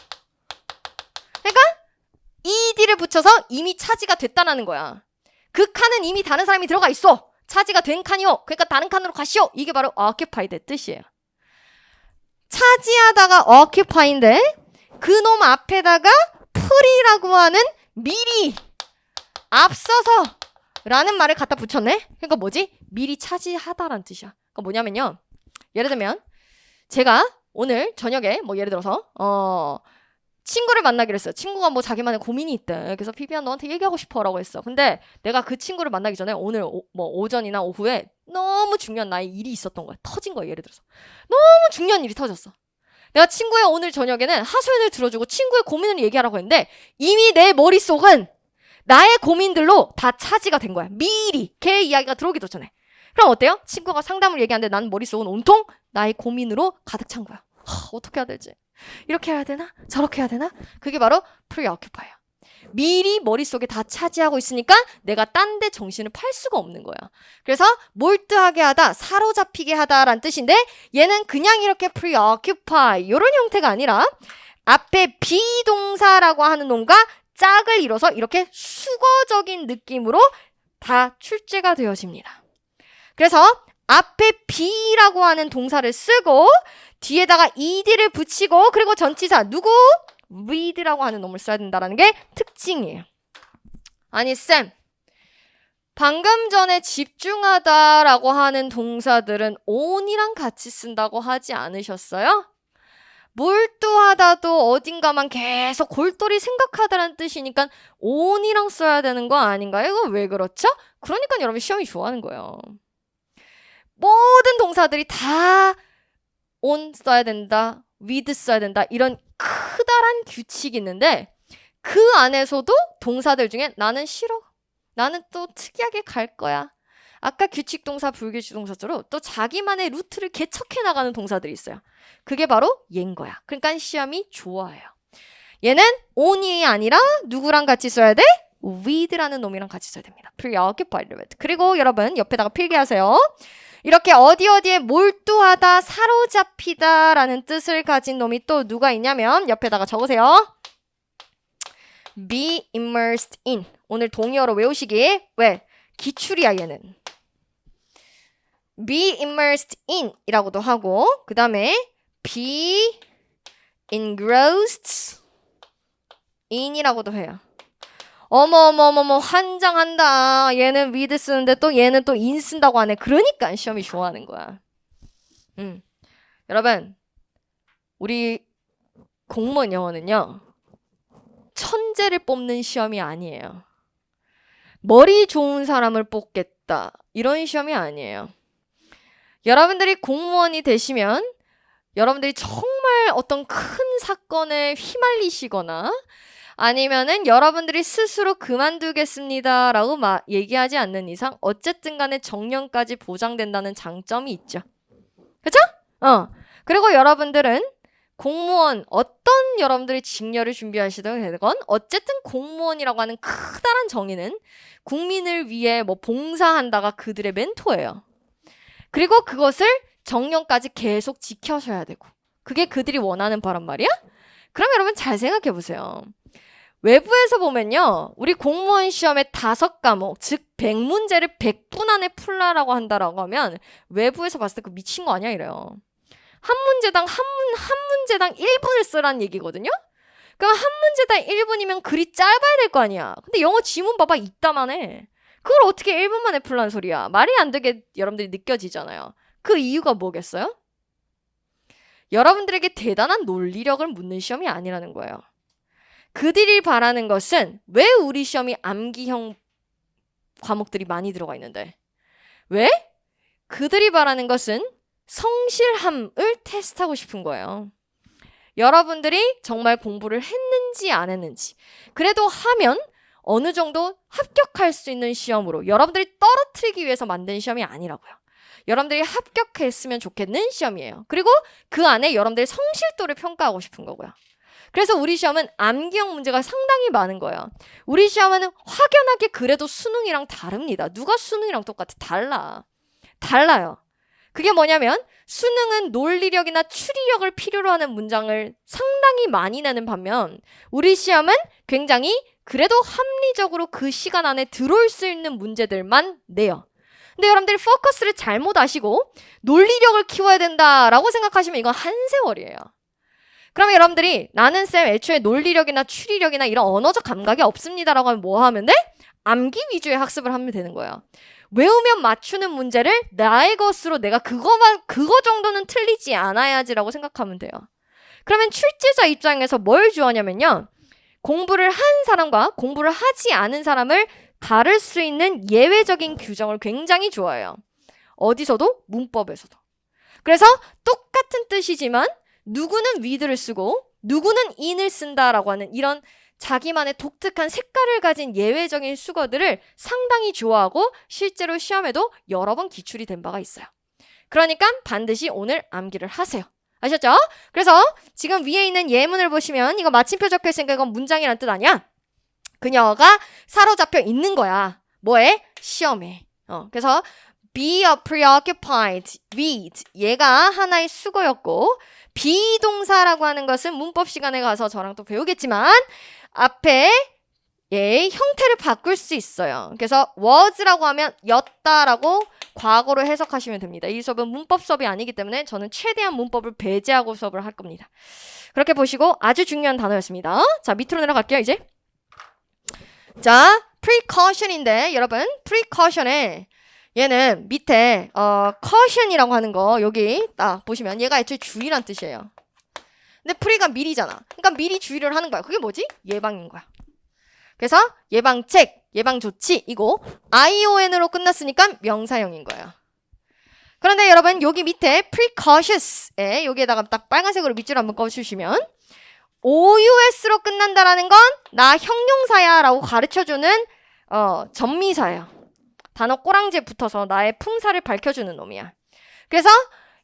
그러니까 ed를 붙여서 이미 차지가 됐다라는 거야. 그 칸은 이미 다른 사람이 들어가 있어. 차지가 된 칸이요. 그러니까 다른 칸으로 가시오. 이게 바로 occupied의 뜻이에요. 차지하다가 occupy인데 그놈 앞에다가 pre라고 하는 미리 앞서서 라는 말을 갖다 붙였네. 그러니까 뭐지? 미리 차지하다라는 뜻이야. 그러니까 뭐냐면요. 예를 들면 제가 오늘 저녁에 뭐 예를 들어서 친구를 만나기로 했어요. 친구가 뭐 자기만의 고민이 있대. 그래서 피비안 너한테 얘기하고 싶어 라고 했어. 근데 내가 그 친구를 만나기 전에 오늘 뭐 오전이나 오후에 너무 중요한 나의 일이 있었던 거야. 터진 거야. 예를 들어서. 너무 중요한 일이 터졌어. 내가 친구의 오늘 저녁에는 하소연을 들어주고 친구의 고민을 얘기하라고 했는데 이미 내 머릿속은 나의 고민들로 다 차지가 된 거야. 미리 걔 이야기가 들어오기도 전에. 그럼 어때요? 친구가 상담을 얘기하는데 난 머릿속은 온통 나의 고민으로 가득 찬 거야. 어떻게 해야 되지? 이렇게 해야 되나? 저렇게 해야 되나? 그게 바로 preoccupy야. 미리 머릿속에 다 차지하고 있으니까 내가 딴 데 정신을 팔 수가 없는 거야. 그래서 몰두하게 하다, 사로잡히게 하다라는 뜻인데 얘는 그냥 이렇게 preoccupy 이런 형태가 아니라 앞에 비동사라고 하는 놈과 짝을 이뤄서 이렇게 수거적인 느낌으로 다 출제가 되어집니다. 그래서 앞에 be라고 하는 동사를 쓰고 뒤에다가 ed를 붙이고 그리고 전치사 누구? read라고 하는 놈을 써야 된다는 게 특징이에요. 아니 쌤, 방금 전에 집중하다라고 하는 동사들은 on이랑 같이 쓴다고 하지 않으셨어요? 몰두하다도 어딘가만 계속 골똘히 생각하다라는 뜻이니까 on이랑 써야 되는 거 아닌가요? 이거 왜 그렇죠? 그러니까 여러분 시험이 좋아하는 거예요. 모든 동사들이 다 on 써야 된다, with 써야 된다 이런 크다란 규칙이 있는데 그 안에서도 동사들 중에 나는 싫어, 나는 또 특이하게 갈 거야. 아까 규칙 동사, 불규칙 동사처럼 또 자기만의 루트를 개척해 나가는 동사들이 있어요. 그게 바로 얘인 거야. 그러니까 시험이 좋아해요. 얘는 on이 아니라 누구랑 같이 써야 돼? with라는 놈이랑 같이 써야 됩니다. preoccupied with. 그리고 여러분 옆에다가 필기하세요. 이렇게 어디에 몰두하다, 사로잡히다 라는 뜻을 가진 놈이 또 누가 있냐면 옆에다가 적으세요. be immersed in. 오늘 동의어로 외우시기. 왜? 기출이야 얘는. be immersed in 이라고도 하고 그 다음에 be engrossed in 이라고도 해요. 어머어머어머 환장한다. 얘는 with 쓰는데 또 얘는 또 in 쓴다고 하네. 그러니까 시험이 좋아하는 거야. 여러분 우리 공무원 영어는요. 천재를 뽑는 시험이 아니에요. 머리 좋은 사람을 뽑겠다. 이런 시험이 아니에요. 여러분들이 공무원이 되시면 여러분들이 정말 어떤 큰 사건에 휘말리시거나 아니면은 여러분들이 스스로 그만두겠습니다 라고 얘기하지 않는 이상 어쨌든 간에 정년까지 보장된다는 장점이 있죠. 그쵸? 그리고 여러분들은 공무원 어떤 여러분들이 직렬을 준비하시든 되건 어쨌든 공무원이라고 하는 크다란 정의는 국민을 위해 뭐 봉사한다가 그들의 멘토예요. 그리고 그것을 정년까지 계속 지켜셔야 되고 그게 그들이 원하는 바란 말이야? 그럼 여러분 잘 생각해 보세요. 외부에서 보면요. 우리 공무원 시험의 5과목 즉 100문제를 100분 안에 풀라라고 한다라고 하면 외부에서 봤을 때 그 미친 거 아니야 이래요. 한 문제당 1분을 쓰라는 얘기거든요. 그럼 한 문제당 1분이면 글이 짧아야 될 거 아니야. 근데 영어 지문 봐봐 이따만 해. 그걸 어떻게 1분 만에 풀라는 소리야. 말이 안 되게 여러분들이 느껴지잖아요. 그 이유가 뭐겠어요? 여러분들에게 대단한 논리력을 묻는 시험이 아니라는 거예요. 그들이 바라는 것은 왜 우리 시험이 암기형 과목들이 많이 들어가 있는데 왜? 그들이 바라는 것은 성실함을 테스트하고 싶은 거예요. 여러분들이 정말 공부를 했는지 안 했는지 그래도 하면 어느 정도 합격할 수 있는 시험으로 여러분들이 떨어뜨리기 위해서 만든 시험이 아니라고요. 여러분들이 합격했으면 좋겠는 시험이에요. 그리고 그 안에 여러분들의 성실도를 평가하고 싶은 거고요. 그래서 우리 시험은 암기형 문제가 상당히 많은 거예요. 우리 시험은 확연하게 그래도 수능이랑 다릅니다. 누가 수능이랑 똑같아? 달라요. 그게 뭐냐면 수능은 논리력이나 추리력을 필요로 하는 문장을 상당히 많이 내는 반면 우리 시험은 굉장히 그래도 합리적으로 그 시간 안에 들어올 수 있는 문제들만 내요. 근데 여러분들이 포커스를 잘못 아시고 논리력을 키워야 된다라고 생각하시면 이건 한 세월이에요. 그러면 여러분들이 나는 쌤 애초에 논리력이나 추리력이나 이런 언어적 감각이 없습니다라고 하면 뭐 하면 돼? 암기 위주의 학습을 하면 되는 거예요. 외우면 맞추는 문제를 나의 것으로 내가 그거 정도는 틀리지 않아야지라고 생각하면 돼요. 그러면 출제자 입장에서 뭘 좋아하냐면요. 공부를 한 사람과 공부를 하지 않은 사람을 다를 수 있는 예외적인 규정을 굉장히 좋아해요. 어디서도? 문법에서도. 그래서 똑같은 뜻이지만 누구는 with를 쓰고 누구는 in을 쓴다라고 하는 이런 자기만의 독특한 색깔을 가진 예외적인 수거들을 상당히 좋아하고 실제로 시험에도 여러 번 기출이 된 바가 있어요. 그러니까 반드시 오늘 암기를 하세요. 아셨죠? 그래서 지금 위에 있는 예문을 보시면 이거 마침표 적혀 있으니까 이건 문장이란 뜻 아니야? 그녀가 사로잡혀 있는 거야. 뭐에? 시험에. 그래서 be preoccupied with 얘가 하나의 수거였고 비동사라고 하는 것은 문법 시간에 가서 저랑 또 배우겠지만 앞에 예, 형태를 바꿀 수 있어요. 그래서 was라고 하면 였다라고 과거로 해석하시면 됩니다. 이 수업은 문법 수업이 아니기 때문에 저는 최대한 문법을 배제하고 수업을 할 겁니다. 그렇게 보시고 아주 중요한 단어였습니다. 자, 밑으로 내려갈게요, 이제. 자, precaution인데 여러분, precaution에 얘는 밑에 caution이라고 하는 거 여기 딱 보시면 얘가 애초에 주의란 뜻이에요. 근데 pre가 미리잖아. 그러니까 미리 주의를 하는 거야. 그게 뭐지? 예방인 거야. 그래서 예방책, 예방조치 이거 ION으로 끝났으니까 명사형인 거예요. 그런데 여러분 여기 밑에 precautions에 여기에다가 딱 빨간색으로 밑줄 한번 꺼주시면 OUS로 끝난다라는 건 나 형용사야 라고 가르쳐주는 전미사예요. 단어 꼬랑지에 붙어서 나의 품사를 밝혀주는 놈이야. 그래서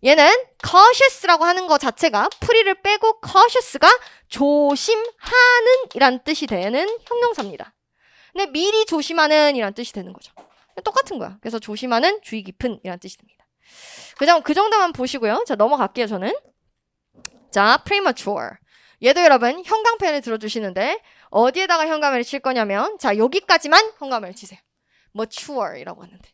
얘는 cautious라고 하는 거 자체가 pre를 빼고 cautious가 조심하는 이란 뜻이 되는 형용사입니다. 근데 미리 조심하는 이란 뜻이 되는 거죠. 똑같은 거야. 그래서 조심하는 주의 깊은 이란 뜻이 됩니다. 그 정도만 보시고요. 자, 넘어갈게요, 저는. 자, premature. 얘도 여러분 형광펜을 들어주시는데 어디에다가 형광펜을 칠 거냐면 자, 여기까지만 형광펜을 치세요. mature이라고 하는데.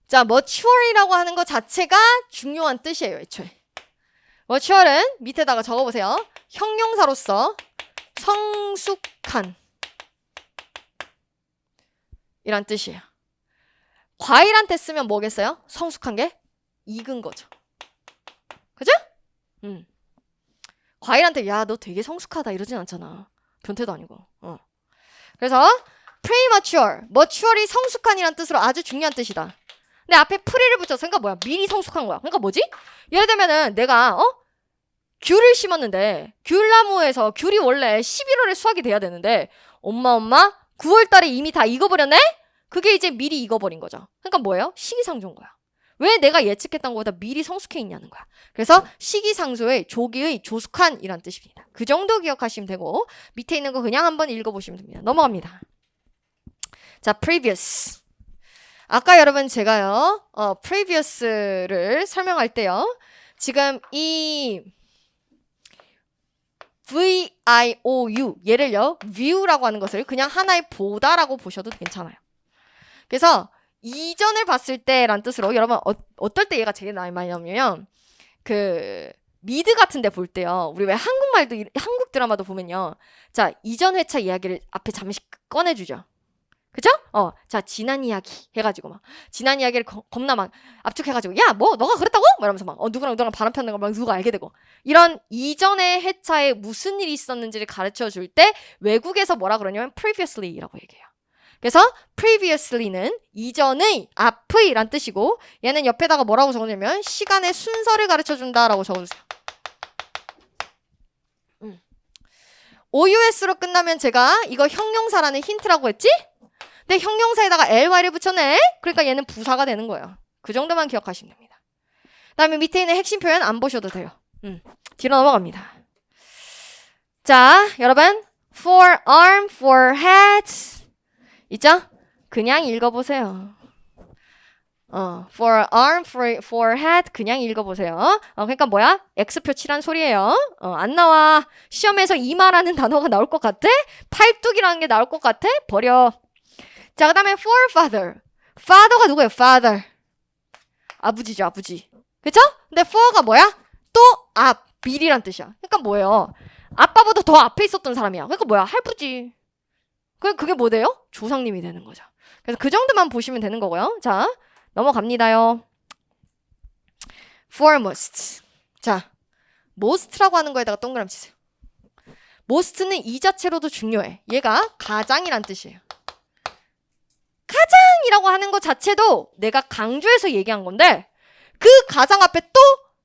자, mature이라고 하는 것 자체가 중요한 뜻이에요, 애초에. mature은 밑에다가 적어보세요. 형용사로서 성숙한 이란 뜻이에요. 과일한테 쓰면 뭐겠어요? 성숙한 게 익은 거죠. 그죠? 과일한테 야, 너 되게 성숙하다 이러진 않잖아. 변태도 아니고. 그래서 premature, mature이 성숙한이란 뜻으로 아주 중요한 뜻이다. 근데 앞에 pre를 붙여서 그러니까 뭐야? 미리 성숙한 거야. 그러니까 뭐지? 예를 들면은 내가 귤을 심었는데 귤나무에서 귤이 원래 11월에 수확이 돼야 되는데 엄마 9월 달에 이미 다 익어버렸네? 그게 이제 미리 익어버린 거죠. 그러니까 뭐예요? 시기상조인 거야. 왜 내가 예측했던 것보다 미리 성숙해 있냐는 거야. 그래서 시기상조의 조기의 조숙한이란 뜻입니다. 그 정도 기억하시면 되고 밑에 있는 거 그냥 한번 읽어보시면 됩니다. 넘어갑니다. 자, previous. 아까 여러분 제가요, previous를 설명할 때요, 지금 이 VIOU, 얘를요, view라고 하는 것을 그냥 하나의 보다라고 보셔도 괜찮아요. 그래서 이전을 봤을 때란 뜻으로 여러분 어떨 때 얘가 제일 많이 나오냐면 미드 같은 데 볼 때요. 우리 왜 한국 드라마도 보면요. 자, 이전 회차 이야기를 앞에 잠시 꺼내주죠. 그죠? 자, 지난 이야기 해가지고 막 지난 이야기를 겁나 막 압축해가지고 야, 뭐 너가 그랬다고? 막 이러면서 막 누구랑 바람 폈는 걸 막 누가 알게 되고 이런 이전의 회차에 무슨 일이 있었는지를 가르쳐 줄 때 외국에서 뭐라 그러냐면 previously라고 얘기해요. 그래서 previously는 이전의, 앞의 란 뜻이고 얘는 옆에다가 뭐라고 적어주냐면 시간의 순서를 가르쳐준다라고 적어주세요. OUS로 끝나면 제가 이거 형용사라는 힌트라고 했지? 근데 형용사에다가 ly를 붙였네? 그러니까 얘는 부사가 되는 거예요. 그 정도만 기억하시면 됩니다. 그 다음에 밑에 있는 핵심 표현 안 보셔도 돼요. 뒤로 넘어갑니다. 자, 여러분 for arm, for head 있죠? 그냥 읽어보세요. for arm, for head 그냥 읽어보세요. 그러니까 뭐야? X표 칠한 소리예요. 안 나와. 시험에서 이마라는 단어가 나올 것 같아? 팔뚝이라는 게 나올 것 같아? 버려. 자, 그 다음에 for father. father가 누구예요? father. 아버지죠, 아버지. 그쵸? 근데 for가 뭐야? 또 앞, 미리란 뜻이야. 그러니까 뭐예요? 아빠보다 더 앞에 있었던 사람이야. 그러니까 뭐야? 할부지. 그게 뭐 돼요? 조상님이 되는 거죠. 그래서 그 정도만 보시면 되는 거고요. 자, 넘어갑니다요. foremost. 자, most라고 하는 거에다가 동그라미 치세요. most는 이 자체로도 중요해. 얘가 가장이란 뜻이에요. 가장이라고 하는 것 자체도 내가 강조해서 얘기한 건데 그 가장 앞에 또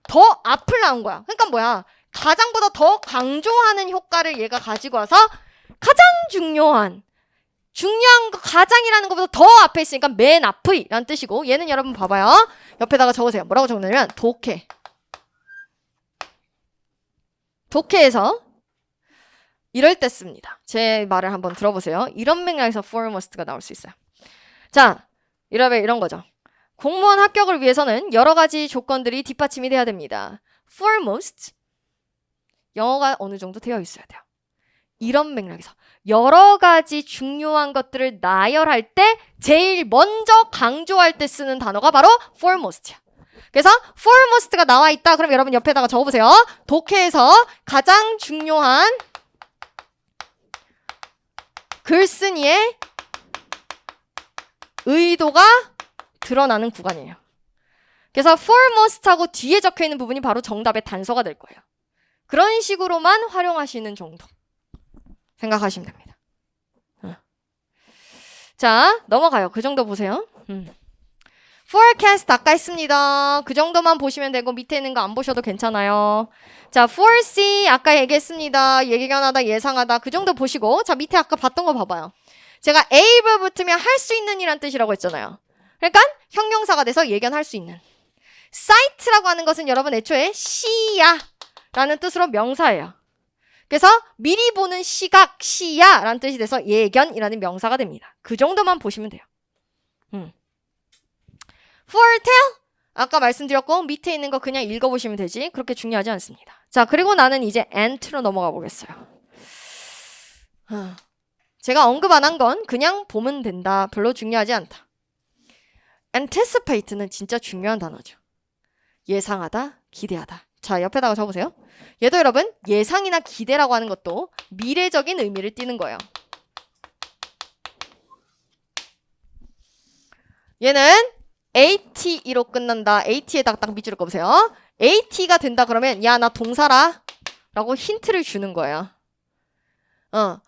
더 앞을 나온 거야. 그러니까 뭐야? 가장보다 더 강조하는 효과를 얘가 가지고 와서 가장 중요한 거 가장이라는 것보다 더 앞에 있으니까 맨 앞의 라는 뜻이고 얘는 여러분 봐봐요. 옆에다가 적으세요. 뭐라고 적냐면 독해. 독해에서 이럴 때 씁니다. 제 말을 한번 들어보세요. 이런 맥락에서 foremost가 나올 수 있어요. 자, 이런 거죠. 공무원 합격을 위해서는 여러 가지 조건들이 뒷받침이 돼야 됩니다. foremost 영어가 어느 정도 되어 있어야 돼요. 이런 맥락에서 여러 가지 중요한 것들을 나열할 때 제일 먼저 강조할 때 쓰는 단어가 바로 foremost야. 그래서 foremost가 나와 있다. 그럼 여러분 옆에다가 적어보세요. 독해에서 가장 중요한 글쓴이의 의도가 드러나는 구간이에요. 그래서 foremost하고 뒤에 적혀있는 부분이 바로 정답의 단서가 될 거예요. 그런 식으로만 활용하시는 정도 생각하시면 됩니다. 자, 넘어가요. 그 정도 보세요. forecast 아까 했습니다. 그 정도만 보시면 되고 밑에 있는 거 안 보셔도 괜찮아요. 자, foresee 아까 얘기했습니다. 예견하다, 예상하다 그 정도 보시고 자, 밑에 아까 봤던 거 봐봐요. 제가 able 붙으면 할 수 있는 이란 뜻이라고 했잖아요. 그러니까 형용사가 돼서 예견할 수 있는. sight라고 하는 것은 여러분 애초에 시야 라는 뜻으로 명사예요. 그래서 미리 보는 시각, 시야 라는 뜻이 돼서 예견이라는 명사가 됩니다. 그 정도만 보시면 돼요. foretell 아까 말씀드렸고 밑에 있는 거 그냥 읽어보시면 되지. 그렇게 중요하지 않습니다. 자, 그리고 나는 이제 ant로 넘어가 보겠어요. 제가 언급 안 한 건 그냥 보면 된다. 별로 중요하지 않다. anticipate는 진짜 중요한 단어죠. 예상하다, 기대하다. 자, 옆에다가 적으세요. 얘도 여러분 예상이나 기대라고 하는 것도 미래적인 의미를 띠는 거예요. 얘는 ATE로 끝난다. AT에다가 딱 밑줄을 그어보세요. AT가 된다 그러면 야, 나 동사라 라고 힌트를 주는 거예요.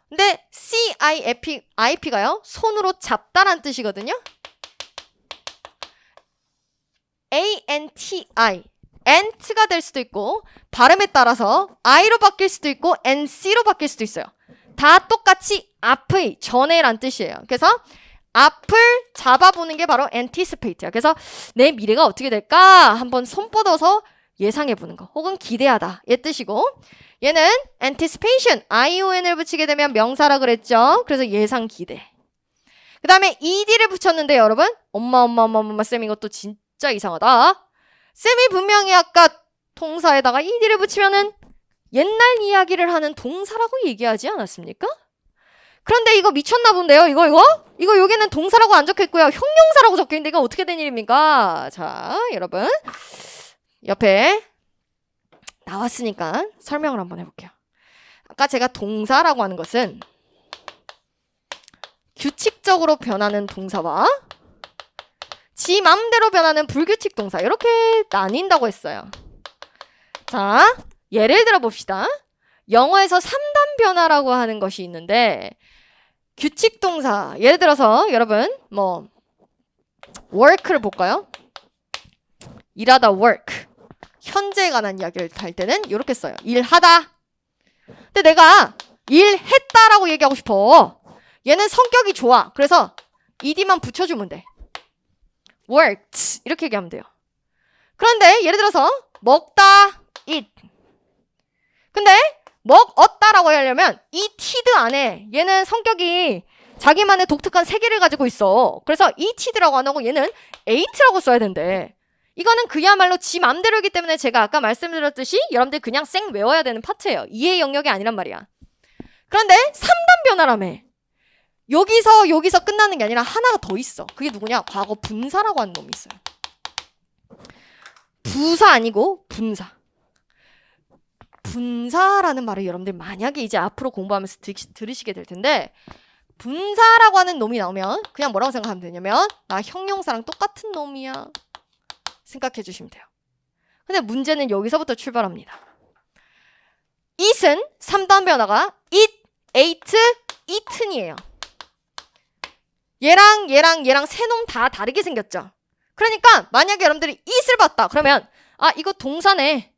근데 CIP가요 손으로 잡다란 뜻이거든요. ANTI ant가 될 수도 있고 발음에 따라서 I로 바뀔 수도 있고 NC로 바뀔 수도 있어요. 다 똑같이 앞의, 전에란 뜻이에요. 그래서 앞을 잡아보는 게 바로 anticipate야. 그래서 내 미래가 어떻게 될까 한번 손 뻗어서 예상해보는 거 혹은 기대하다 얘 뜻이고, 얘는 anticipation ION을 붙이게 되면 명사라 그랬죠. 그래서 예상 기대. 그 다음에 ED를 붙였는데 여러분 엄마 쌤 이것도 진짜 이상하다. 쌤이 분명히 아까 동사에다가 ED를 붙이면은 옛날 이야기를 하는 동사라고 얘기하지 않았습니까? 그런데 이거 미쳤나 본데요. 이거 여기는 동사라고 안 적혀있고요. 형용사라고 적혀있는데 이거 어떻게 된 일입니까? 자, 여러분 옆에 나왔으니까 설명을 한번 해볼게요. 아까 제가 동사라고 하는 것은 규칙적으로 변하는 동사와 지 맘대로 변하는 불규칙 동사 이렇게 나뉜다고 했어요. 자, 예를 들어 봅시다. 영어에서 3단 변화라고 하는 것이 있는데 규칙 동사 예를 들어서 여러분 뭐 work를 볼까요? 일하다 work 현재에 관한 이야기를 할 때는 이렇게 써요. 일하다. 근데 내가 일했다라고 얘기하고 싶어. 얘는 성격이 좋아. 그래서 ed만 붙여주면 돼. worked 이렇게 얘기하면 돼요. 그런데 예를 들어서 먹다 eat. 근데 먹었다라고 하려면 eated 안에 얘는 성격이 자기만의 독특한 세계를 가지고 있어. 그래서 eated라고 안 하고 얘는 ate라고 써야 된대. 이거는 그야말로 지 맘대로이기 때문에 제가 아까 말씀드렸듯이 여러분들 그냥 쌩 외워야 되는 파트예요. 이해 영역이 아니란 말이야. 그런데 3단 변화라며. 여기서 끝나는 게 아니라 하나가 더 있어. 그게 누구냐? 과거 분사라고 하는 놈이 있어요. 부사 아니고 분사. 분사라는 말을 여러분들 만약에 이제 앞으로 공부하면서 들으시게 될 텐데 분사라고 하는 놈이 나오면 그냥 뭐라고 생각하면 되냐면 나 형용사랑 똑같은 놈이야 생각해 주시면 돼요. 근데 문제는 여기서부터 출발합니다. it은 3단 변화가 it, ate, eaten이에요. 얘랑 세 놈 다 다르게 생겼죠. 그러니까 만약에 여러분들이 it을 봤다 그러면 아 이거 동사네.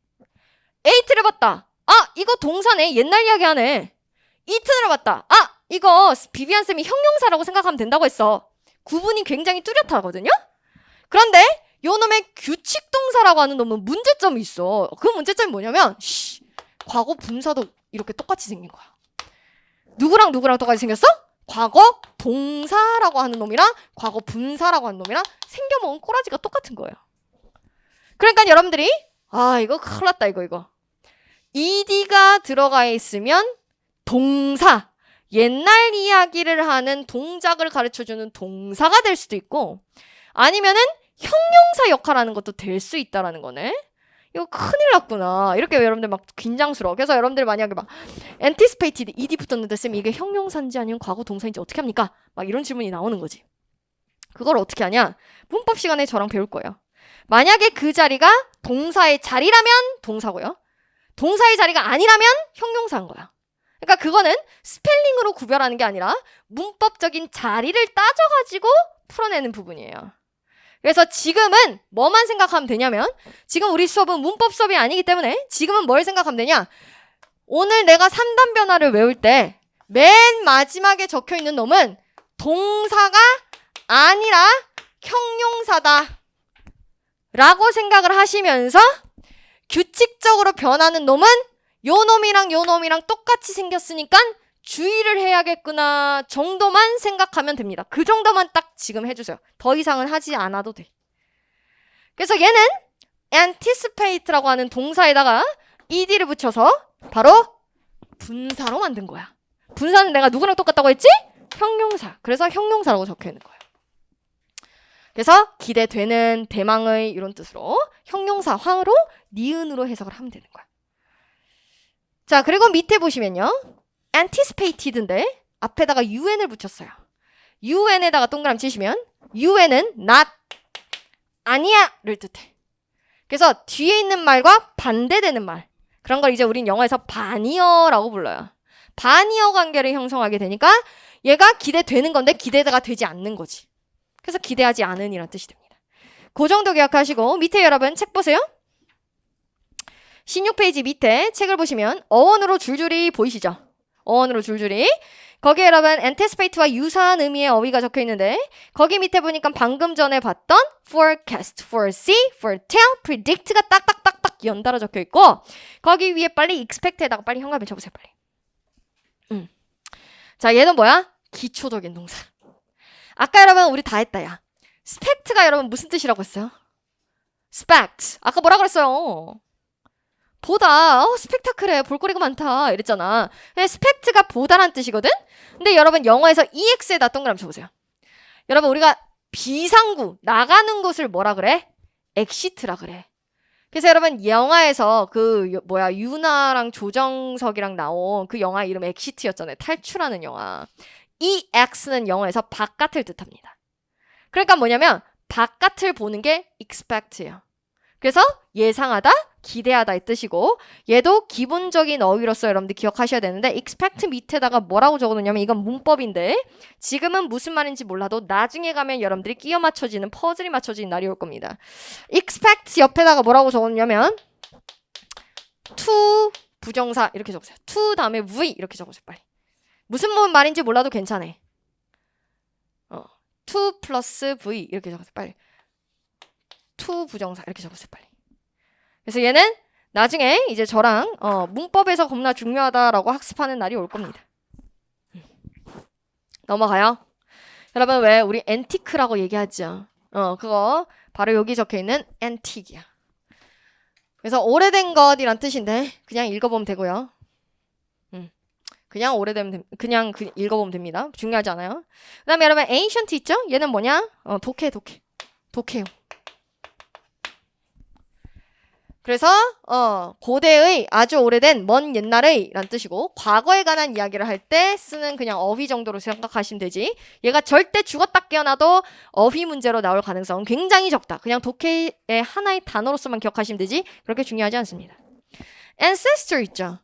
ate를 봤다. 아 이거 동사네. 옛날 이야기 하네. eaten을 봤다. 아 이거 비비안 쌤이 형용사라고 생각하면 된다고 했어. 구분이 굉장히 뚜렷하거든요. 그런데 요 놈의 규칙 동사라고 하는 놈은 문제점이 있어. 그 문제점이 뭐냐면 과거 분사도 이렇게 똑같이 생긴 거야. 누구랑 똑같이 생겼어? 과거 동사라고 하는 놈이랑 과거 분사라고 하는 놈이랑 생겨먹은 꼬라지가 똑같은 거예요. 그러니까 여러분들이 아 이거 큰일 났다 이거 ed가 들어가 있으면 동사 옛날 이야기를 하는 동작을 가르쳐주는 동사가 될 수도 있고 아니면은 형용사 역할하는 것도 될 수 있다라는 거네. 이거 큰일 났구나. 이렇게 여러분들 막 긴장스러워. 그래서 여러분들 만약에 막 anticipated ed 붙었는데 쌤 이게 형용사인지 아니면 과거 동사인지 어떻게 합니까? 막 이런 질문이 나오는 거지. 그걸 어떻게 하냐? 문법 시간에 저랑 배울 거예요. 만약에 그 자리가 동사의 자리라면 동사고요. 동사의 자리가 아니라면 형용사인 거야. 그러니까 그거는 스펠링으로 구별하는 게 아니라 문법적인 자리를 따져가지고 풀어내는 부분이에요. 그래서 지금은 뭐만 생각하면 되냐면 지금 우리 수업은 문법 수업이 아니기 때문에 지금은 뭘 생각하면 되냐? 오늘 내가 3단 변화를 외울 때 맨 마지막에 적혀있는 놈은 동사가 아니라 형용사다 라고 생각을 하시면서 규칙적으로 변하는 놈은 요 놈이랑 똑같이 생겼으니까 주의를 해야겠구나 정도만 생각하면 됩니다. 그 정도만 딱 지금 해주세요. 더 이상은 하지 않아도 돼. 그래서 얘는 anticipate라고 하는 동사에다가 ed를 붙여서 바로 분사로 만든 거야. 분사는 내가 누구랑 똑같다고 했지? 형용사. 그래서 형용사라고 적혀있는 거예요. 그래서 기대되는, 대망의 이런 뜻으로 형용사 황으로 니은으로 해석을 하면 되는 거야. 자, 그리고 밑에 보시면요. anticipated인데 앞에다가 un을 붙였어요. un에다가 동그라미 치시면 un은 not, 아니야를 뜻해. 그래서 뒤에 있는 말과 반대되는 말, 그런 걸 이제 우린 영어에서 반이어라고 불러요. 반이어 관계를 형성하게 되니까 얘가 기대되는 건데 기대가 되지 않는 거지. 그래서 기대하지 않은 이란 뜻이 됩니다. 그 정도 기억하시고 밑에 여러분 책 보세요. 16페이지 밑에 책을 보시면 어원으로 줄줄이 보이시죠? 어원으로 줄줄이. 거기에 여러분 anticipate와 유사한 의미의 어휘가 적혀 있는데 거기 밑에 보니까 방금 전에 봤던 forecast, foresee, foretell, predict가 딱딱딱딱 연달아 적혀 있고 거기 위에 빨리 expect에다가 빨리 현관을 쳐보세요. 빨리. 자, 얘는 뭐야? 기초적인 동사. 아까 여러분 우리 다 했다 야. spect가 여러분 무슨 뜻이라고 했어요? spect. 아까 뭐라 그랬어요? 보다. 스펙타클해. 볼거리가 많다. 이랬잖아. 근데 spect가 보다란 뜻이거든? 근데 여러분 영어에서 ex에다 동그라미 쳐보세요. 여러분 우리가 비상구, 나가는 곳을 뭐라 그래? exit라 그래. 그래서 여러분 영화에서 유나랑 조정석이랑 나온 그 영화 이름 exit였잖아요. 탈출하는 영화. 이 x는 영어에서 바깥을 뜻합니다. 그러니까 뭐냐면 바깥을 보는 게 expect예요. 그래서 예상하다, 기대하다 이 뜻이고 얘도 기본적인 어휘로서 여러분들 기억하셔야 되는데 expect 밑에다가 뭐라고 적어놓냐면 이건 문법인데 지금은 무슨 말인지 몰라도 나중에 가면 여러분들이 끼워 맞춰지는 퍼즐이 맞춰지는 날이 올 겁니다. expect 옆에다가 뭐라고 적어놓냐면 to 부정사 이렇게 적으세요. to 다음에 v 이렇게 적으세요. 빨리. 무슨 말인지 몰라도 괜찮아. to 플러스 v 이렇게 적으세요. 빨리. to 부정사 이렇게 적으세요. 빨리. 그래서 얘는 나중에 이제 저랑 문법에서 겁나 중요하다라고 학습하는 날이 올 겁니다. 넘어가요. 여러분 왜 우리 앤티크라고 얘기하죠? 그거 바로 여기 적혀있는 앤틱이야. 그래서 오래된 것이란 뜻인데 그냥 읽어보면 되고요. 그냥 그냥 읽어보면 됩니다. 중요하지 않아요. 그 다음에 여러분 ancient 있죠? 얘는 뭐냐? 독해요. 그래서 고대의 아주 오래된 먼 옛날의 란 뜻이고 과거에 관한 이야기를 할 때 쓰는 그냥 어휘 정도로 생각하시면 되지 얘가 절대 죽었다 깨어나도 어휘 문제로 나올 가능성은 굉장히 적다. 그냥 독해의 하나의 단어로서만 기억하시면 되지 그렇게 중요하지 않습니다. ancestor 있죠.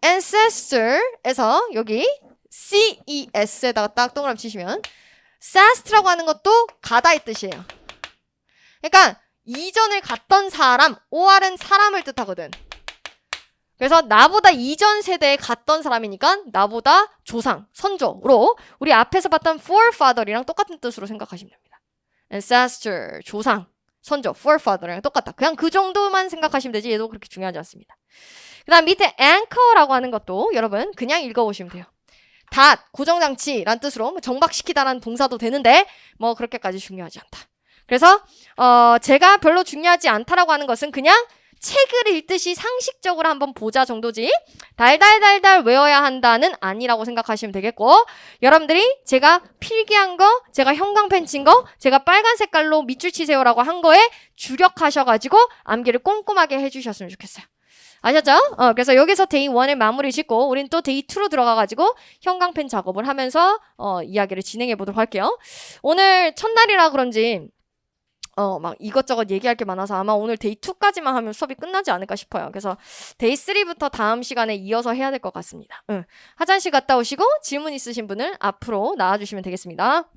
ancestor에서 여기 CES에다가 딱 동그라미 치시면 ancestor라고 하는 것도 가다의 뜻이에요. 그러니까 이전을 갔던 사람, OR은 사람을 뜻하거든. 그래서 나보다 이전 세대에 갔던 사람이니까 나보다 조상, 선조로 우리 앞에서 봤던 forefather이랑 똑같은 뜻으로 생각하시면 됩니다. ancestor, 조상, 선조, forefather이랑 똑같다. 그냥 그 정도만 생각하시면 되지 얘도 그렇게 중요하지 않습니다. 그 다음 밑에 anchor라고 하는 것도 여러분 그냥 읽어보시면 돼요. 닷, 고정장치란 뜻으로 정박시키다라는 동사도 되는데 뭐 그렇게까지 중요하지 않다. 그래서 제가 별로 중요하지 않다라고 하는 것은 그냥 책을 읽듯이 상식적으로 한번 보자 정도지 달달달달 외워야 한다는 아니라고 생각하시면 되겠고 여러분들이 제가 필기한 거, 제가 형광펜 친 거, 제가 빨간 색깔로 밑줄 치세요라고 한 거에 주력하셔가지고 암기를 꼼꼼하게 해주셨으면 좋겠어요. 아셨죠? 그래서 여기서 데이 1을 마무리 짓고 우린 또 데이 2로 들어가가지고 형광펜 작업을 하면서 이야기를 진행해 보도록 할게요. 오늘 첫날이라 그런지 막 이것저것 얘기할 게 많아서 아마 오늘 데이 2까지만 하면 수업이 끝나지 않을까 싶어요. 그래서 데이 3부터 다음 시간에 이어서 해야 될 것 같습니다. 화장실 갔다 오시고 질문 있으신 분을 앞으로 나와주시면 되겠습니다.